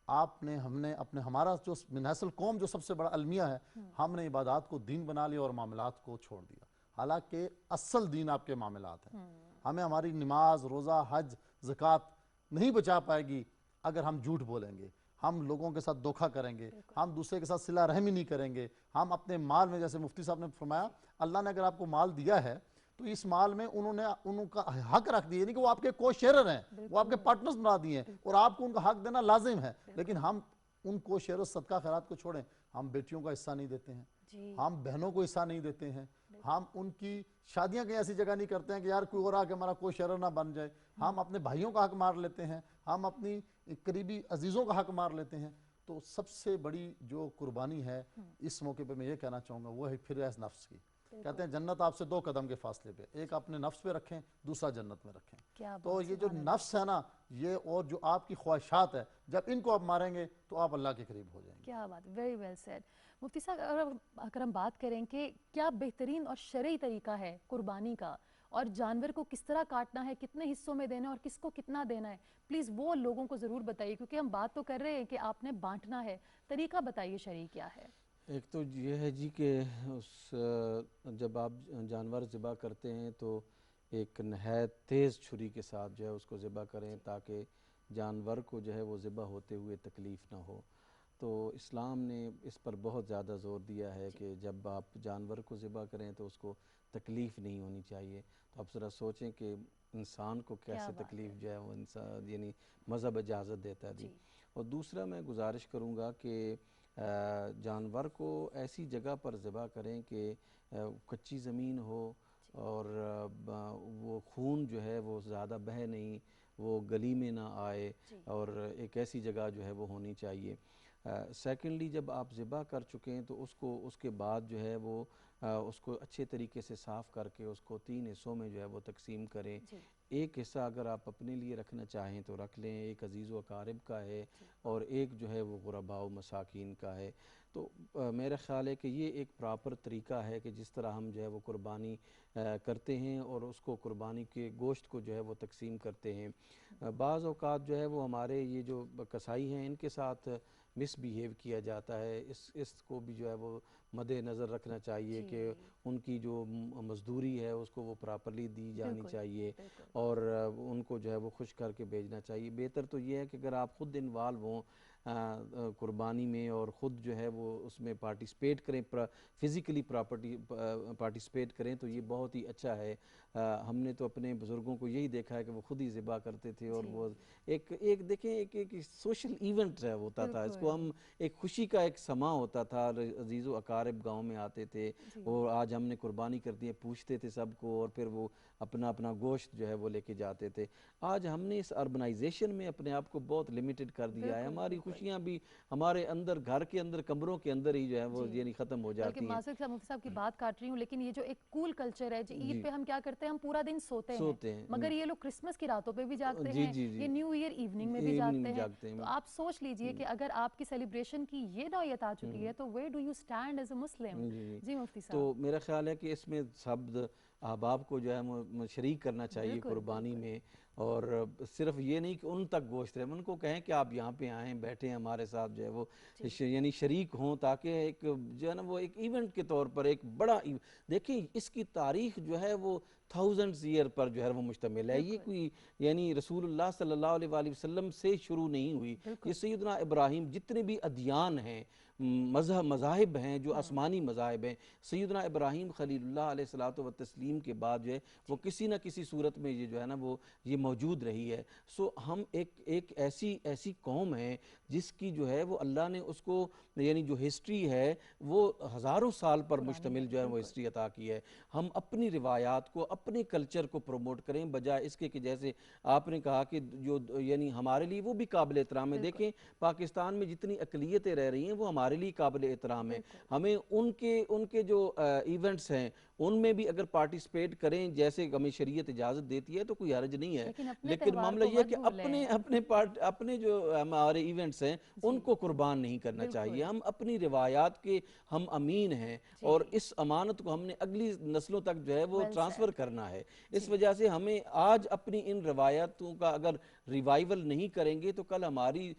ہم نے ہمارا جو من حیث القوم جو سب سے بڑا المیہ ہے، ہم نے عبادات کو دین بنا لیا اور معاملات کو چھوڑ دیا. حالانکہ اصل دین آپ کے معاملات ہیں. ہمیں ہماری نماز، روزہ، حج، زکوٰۃ نہیں بچا پائے گی اگر ہم جھوٹ بولیں گے، ہم لوگوں کے ساتھ دھوکہ کریں گے، ہم دوسرے کے ساتھ صلہ رحمی نہیں کریں گے. ہم اپنے مال میں، جیسے مفتی صاحب نے فرمایا، اللہ نے اگر آپ کو مال دیا ہے تو اس مال میں انہوں کا حق رکھ دیا، یعنی کہ وہ آپ کے کو شیئرر ہیں، وہ آپ کے پارٹنرز بنا دیے ہیں اور آپ کو ان کا حق دینا لازم ہے. لیکن ہم ان کو شیئر صدقہ خیرات کو چھوڑیں. ہم بیٹیوں کا حصہ نہیں دیتے ہیں، ہم بہنوں کو حصہ نہیں دیتے ہیں، ہم ان کی شادیاں کہیں ایسی جگہ نہیں کرتے ہیں کہ یار کوئی اور آ کے ہمارا کوئی شیئرر نہ بن جائے. ہم اپنے بھائیوں کا حق مار لیتے ہیں، ہم اپنی قریبی عزیزوں کا حق مار لیتے ہیں. تو سب سے بڑی جو قربانی ہے اس موقع پہ میں یہ کہنا چاہوں گا وہ ہے پھر ایس نفس کی. کہتے ہیں جنت آپ سے 2 قدم کے فاصلے پہ، ایک اپنے نفس پہ رکھیں، دوسرا جنت میں رکھیں. تو یہ جو نفس ہے نا، یہ اور جو آپ کی خواہشات ہے، جب ان کو آپ ماریں گے تو آپ اللہ کے قریب ہو جائیں گے. کیا بات، ویری ویل سیڈ. مفتی صاحب اگر ہم بات کریں کہ کیا بہترین اور شرعی طریقہ ہے قربانی کا، اور جانور کو کس طرح کاٹنا ہے، کتنے حصوں میں دینا ہے اور کس کو کتنا دینا ہے، پلیز وہ لوگوں کو ضرور بتائیے، کیونکہ ہم بات تو کر رہے ہیں کہ آپ نے بانٹنا ہے. طریقہ بتائیے شرعی کیا ہے. ایک تو یہ ہے جی کہ جب آپ جانور ذبح کرتے ہیں تو ایک نہایت تیز چھری کے ساتھ جو ہے اس کو ذبح کریں تاکہ جانور کو جو ہے وہ ذبح ہوتے ہوئے تکلیف نہ ہو. تو اسلام نے اس پر بہت زیادہ زور دیا ہے کہ جب آپ جانور کو ذبح کریں تو اس کو تکلیف نہیں ہونی چاہیے. تو آپ ذرا سوچیں کہ انسان کو کیسے تکلیف جو ہے وہ انسان یعنی مذہب اجازت دیتا ہے. اور دوسرا میں گزارش کروں گا کہ جانور کو ایسی جگہ پر ذبح کریں کہ کچی زمین ہو اور وہ خون جو ہے وہ زیادہ بہہ نہیں، وہ گلی میں نہ آئے، اور ایک ایسی جگہ جو ہے وہ ہونی چاہیے. سیکنڈلی جب آپ ذبح کر چکیں تو اس کے بعد جو ہے وہ اس کو اچھے طریقے سے صاف کر کے اس کو 3 حصوں میں جو ہے وہ تقسیم کریں. ایک حصہ اگر آپ اپنے لیے رکھنا چاہیں تو رکھ لیں، ایک عزیز و اقارب کا ہے اور ایک جو ہے وہ غرباء و مساکین کا ہے۔ تو میرا خیال ہے کہ یہ ایک پراپر طریقہ ہے کہ جس طرح ہم جو ہے وہ قربانی کرتے ہیں اور اس کو قربانی کے گوشت کو جو ہے وہ تقسیم کرتے ہیں۔ بعض اوقات جو ہے وہ ہمارے یہ جو کسائی ہیں ان کے ساتھ مس بیہیو کیا جاتا ہے، اس کو بھی جو ہے وہ مد نظر رکھنا چاہیے کہ ان کی جو مزدوری ہے اس کو وہ پراپرلی دی جانی چاہیے اور ان کو جو ہے وہ خوش کر کے بھیجنا چاہیے۔ بہتر تو یہ ہے کہ اگر آپ خود انوالو ہوں قربانی میں اور خود جو ہے وہ اس میں پارٹیسپیٹ کریں، فزیکلی پارٹیسپیٹ کریں تو یہ بہت ہی اچھا ہے۔ ہم نے تو اپنے بزرگوں کو یہی دیکھا ہے کہ وہ خود ہی ذبح کرتے تھے اور وہ ایک دیکھیں ایک سوشل ایونٹ ہوتا تھا، اس کو ہم ایک خوشی کا ایک سما ہوتا تھا، عزیز و اقارب گاؤں میں آتے تھے اور آج ہم نے قربانی کر دی ہے، پوچھتے تھے سب کو اور پھر وہ اپنا گوشت جو ہے وہ لے کے جاتے تھے۔ آج ہم نے اس اربنائزیشن میں اپنے آپ کو بہت لیمیٹڈ کر دیا ہے، ہماری خوشیاں بھی ہمارے اندر گھر کے اندر کمروں کے اندر ہی جو ہے وہ یعنی ختم ہو جاتی ہیں۔ بلکہ معذرت مفتی صاحب کی بات کاٹ رہی ہوں، لیکن یہ جو ایک کول کلچر ہے، عید پہ ہم کیا کرتے ہیں، ہم پورا دن سوتے ہیں، مگر یہ لوگ کرسمس کی راتوں پہ بھی جاگتے ہیں، یہ نیو ایئر ایوننگ میں بھی جاگتے ہیں۔ تو آپ سوچ لیجئے کہ اگر آپ کی سیلیبریشن کی یہ نوعیت آ چکی ہے تو where do you stand as a Muslim؟ جی مفتی صاحب۔ تو میرا خیال ہے کہ اس میں سب احباب کو جو ہے شریک کرنا چاہیے قربانی میں، اور صرف یہ نہیں کہ ان تک گوشت رہے، ان کو کہیں کہ آپ یہاں پہ آئیں، بیٹھیں ہمارے ساتھ جو ہے وہ یعنی شریک ہوں، تاکہ ایک جو ہے نا وہ ایک ایونٹ کے طور پر ایک بڑا دیکھیں اس کی تاریخ جو ہے وہ تھاؤزنڈز ایئر پر جو ہے وہ مشتمل ہے۔ یہ کوئی یعنی رسول اللہ صلی اللہ علیہ وآلہ وسلم سے شروع نہیں ہوئی، یہ سیدنا ابراہیم، جتنے بھی ادیان ہیں، مذاہب ہیں جو آسمانی مذاہب ہیں، سیدنا ابراہیم خلیل اللہ علیہ الصلوۃ والتسلیم کے بعد جو ہے وہ کسی نہ کسی صورت میں یہ جو ہے نا وہ یہ موجود رہی ہے۔ سو ہم ایک ایسی قوم ہے جس کی جو ہے وہ اللہ نے اس کو یعنی جو ہسٹری ہے وہ ہزاروں سال پر مشتمل جو ہے وہ ہسٹری عطا کی ہے۔ ہم اپنی روایات کو، اپنے کلچر کو پروموٹ کریں، بجائے اس کے کہ جیسے آپ نے کہا کہ جو یعنی ہمارے لیے وہ بھی قابل احترام ہے۔ دیکھیں پاکستان میں جتنی اقلیتیں رہ رہی ہیں وہ ہمارے لیے قابل احترام ہے، ہمیں ان کے جو ایونٹس ہیں ان میں بھی اگر پارٹیسپیٹ کریں جیسے ہمیں شریعت اجازت دیتی ہے تو کوئی حرج نہیں ہے، لیکن معاملہ یہ ہے کہ اپنے جو ہمارے ایونٹس ہیں ان کو قربان نہیں کرنا چاہیے۔ ہم اپنی روایات کے ہم امین ہیں اور اس امانت کو ہم نے اگلی نسلوں تک جو ہے وہ ٹرانسفر کرنا ہے۔ اس وجہ سے ہمیں آج اپنی ان روایاتوں کا اگر ریوائیول نہیں کریں گے تو کل ہماری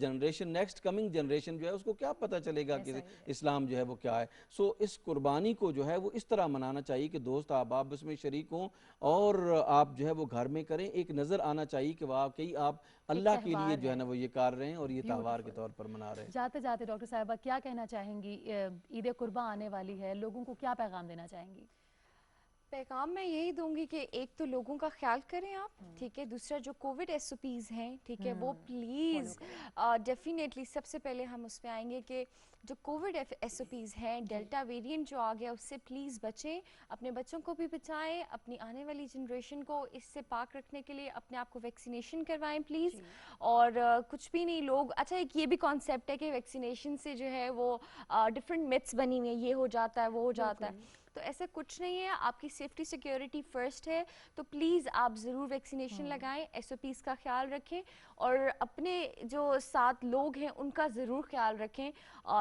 جنریشن، نیکسٹ کمنگ جنریشن جو ہے اس کو کیا پتہ چلے گا کہ اسلام جو ہے وہ کیا ہے۔ سو اس قربانی کو جو ہے وہ اس طرح منانا چاہیے کہ دوست احباب اس میں شریک ہوں اور آپ جو ہے وہ گھر میں کریں، ایک نظر آنا چاہیے کہ واقعی آپ اللہ کے لیے جو ہے نا وہ یہ کر رہے ہیں اور یہ تہوار کے طور پر منا رہے ہیں۔ جاتے جاتے ڈاکٹر صاحبہ کیا کہنا چاہیں گی؟ عید قرباں آنے والی ہے، لوگوں کو کیا پیغام دینا چاہیں گی؟ پیغام میں یہی دوں گی کہ ایک تو لوگوں کا خیال کریں آپ، ٹھیک ہے، دوسرا جو کووڈ ایس او پیز ہیں، ٹھیک ہے، وہ پلیز ڈیفینیٹلی سب سے پہلے ہم اس پہ آئیں گے کہ جو کووڈ ایس او پیز ہیں، ڈیلٹا ویرینٹ جو آ گیا اس سے پلیز بچیں، اپنے بچوں کو بھی بچائیں، اپنی آنے والی جنریشن کو اس سے پاک رکھنے کے لیے اپنے آپ کو ویکسینیشن کروائیں پلیز۔ اور کچھ بھی نہیں لوگ، اچھا ایک یہ بھی کانسیپٹ ہے کہ ویکسینیشن سے جو ہے وہ ڈفرینٹ متس بنی ہوئی ہیں، یہ ہو جاتا ہے وہ ہو جاتا ہے، تو ایسا کچھ نہیں ہے، آپ کی سیفٹی سیکیورٹی فرسٹ ہے، تو پلیز آپ ضرور ویکسینیشن لگائیں، ایس او پیز کا خیال رکھیں اور اپنے جو ساتھ لوگ ہیں ان کا ضرور خیال رکھیں۔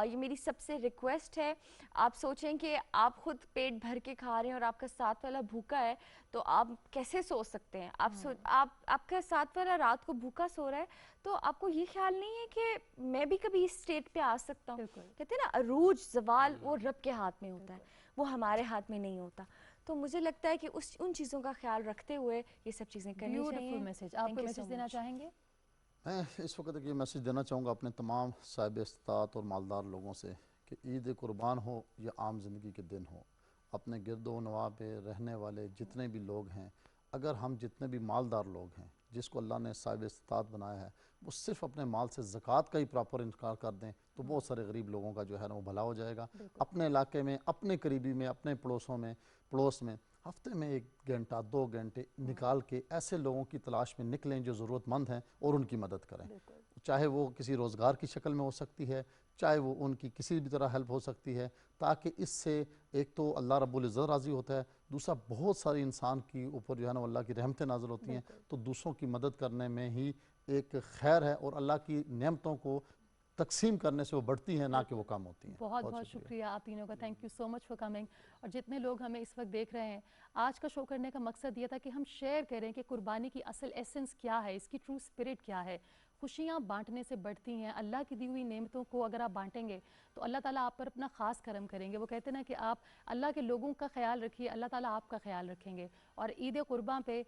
یہ میری سب سے ریکویسٹ ہے، آپ سوچیں کہ آپ خود پیٹ بھر کے کھا رہے ہیں اور آپ کا ساتھ والا بھوکا ہے تو آپ کیسے سو سکتے ہیں؟ آپ کا ساتھ والا رات کو بھوکا سو رہا ہے تو آپ کو یہ خیال نہیں ہے کہ میں بھی کبھی اس اسٹیٹ پہ آ سکتا ہوں؟ کہتے ہیں نا عروج زوال وہ رب کے ہاتھ میں ہوتا ہے، وہ ہمارے ہاتھ میں نہیں ہوتا، تو مجھے لگتا ہے کہ ان چیزوں کا خیال رکھتے ہوئے یہ سب چیزیں کرنی چاہیے۔ میسج آپ کوئی میسج دینا چاہیں گے؟ میں اس وقت یہ میسج دینا چاہوں گا اپنے تمام صاحب استطاعت اور مالدار لوگوں سے کہ عید قربان ہو یا عام زندگی کے دن ہو، اپنے گرد و نواح پہ رہنے والے جتنے بھی لوگ ہیں، اگر ہم جتنے بھی مالدار لوگ ہیں جس کو اللہ نے صاحب استطاعت بنایا ہے وہ صرف اپنے مال سے زکوٰۃ کا ہی پراپر انکار کر دیں تو بہت سارے غریب لوگوں کا جو ہے نا وہ بھلا ہو جائے گا۔ اپنے علاقے میں، اپنے قریبی میں، اپنے پڑوس میں ہفتے میں 1 گھنٹہ 2 گھنٹے نکال کے ایسے لوگوں کی تلاش میں نکلیں جو ضرورت مند ہیں اور ان کی مدد کریں۔ چاہے وہ کسی روزگار کی شکل میں ہو سکتی ہے، چاہے وہ ان کی کسی بھی طرح ہیلپ ہو سکتی ہے، تاکہ اس سے ایک تو اللہ رب العزت راضی ہوتا ہے، دوسرا بہت ساری انسان کی اوپر جو ہے نا اللہ کی رحمتیں نازل ہوتی ہیں، تو دوسروں کی مدد کرنے میں ہی ایک خیر ہے، اور اللہ کی نعمتوں کو تقسیم کرنے سے وہ بڑھتی ہیں، نہ کہ وہ کم ہوتی ہیں۔ بہت بہت شکریہ آپ تینوں کا، thank you so much for coming. اور جتنے لوگ ہمیں اس وقت دیکھ رہے ہیں، آج کا شو کرنے کا مقصد یہ تھا کہ ہم شیئر کریں کہ قربانی کی اصل ایسنس کیا ہے، اس کی ٹرو اسپرٹ کیا ہے۔ خوشیاں بانٹنے سے بڑھتی ہیں، اللہ کی دی ہوئی نعمتوں کو اگر آپ بانٹیں گے تو اللہ تعالیٰ آپ پر اپنا خاص کرم کریں گے۔ وہ کہتے ہیں نا کہ آپ اللہ کے لوگوں کا خیال رکھیے، اللہ تعالیٰ آپ کا خیال رکھیں گے۔ اور عید قرباں پہ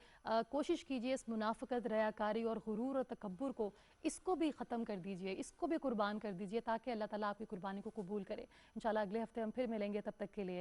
کوشش کیجئے اس منافقت، ریاکاری اور غرور اور تکبر کو، اس کو بھی ختم کر دیجئے، اس کو بھی قربان کر دیجئے، تاکہ اللہ تعالیٰ آپ کی قربانی کو قبول کرے۔ انشاءاللہ اگلے ہفتے ہم پھر ملیں گے، تب تک کے لیے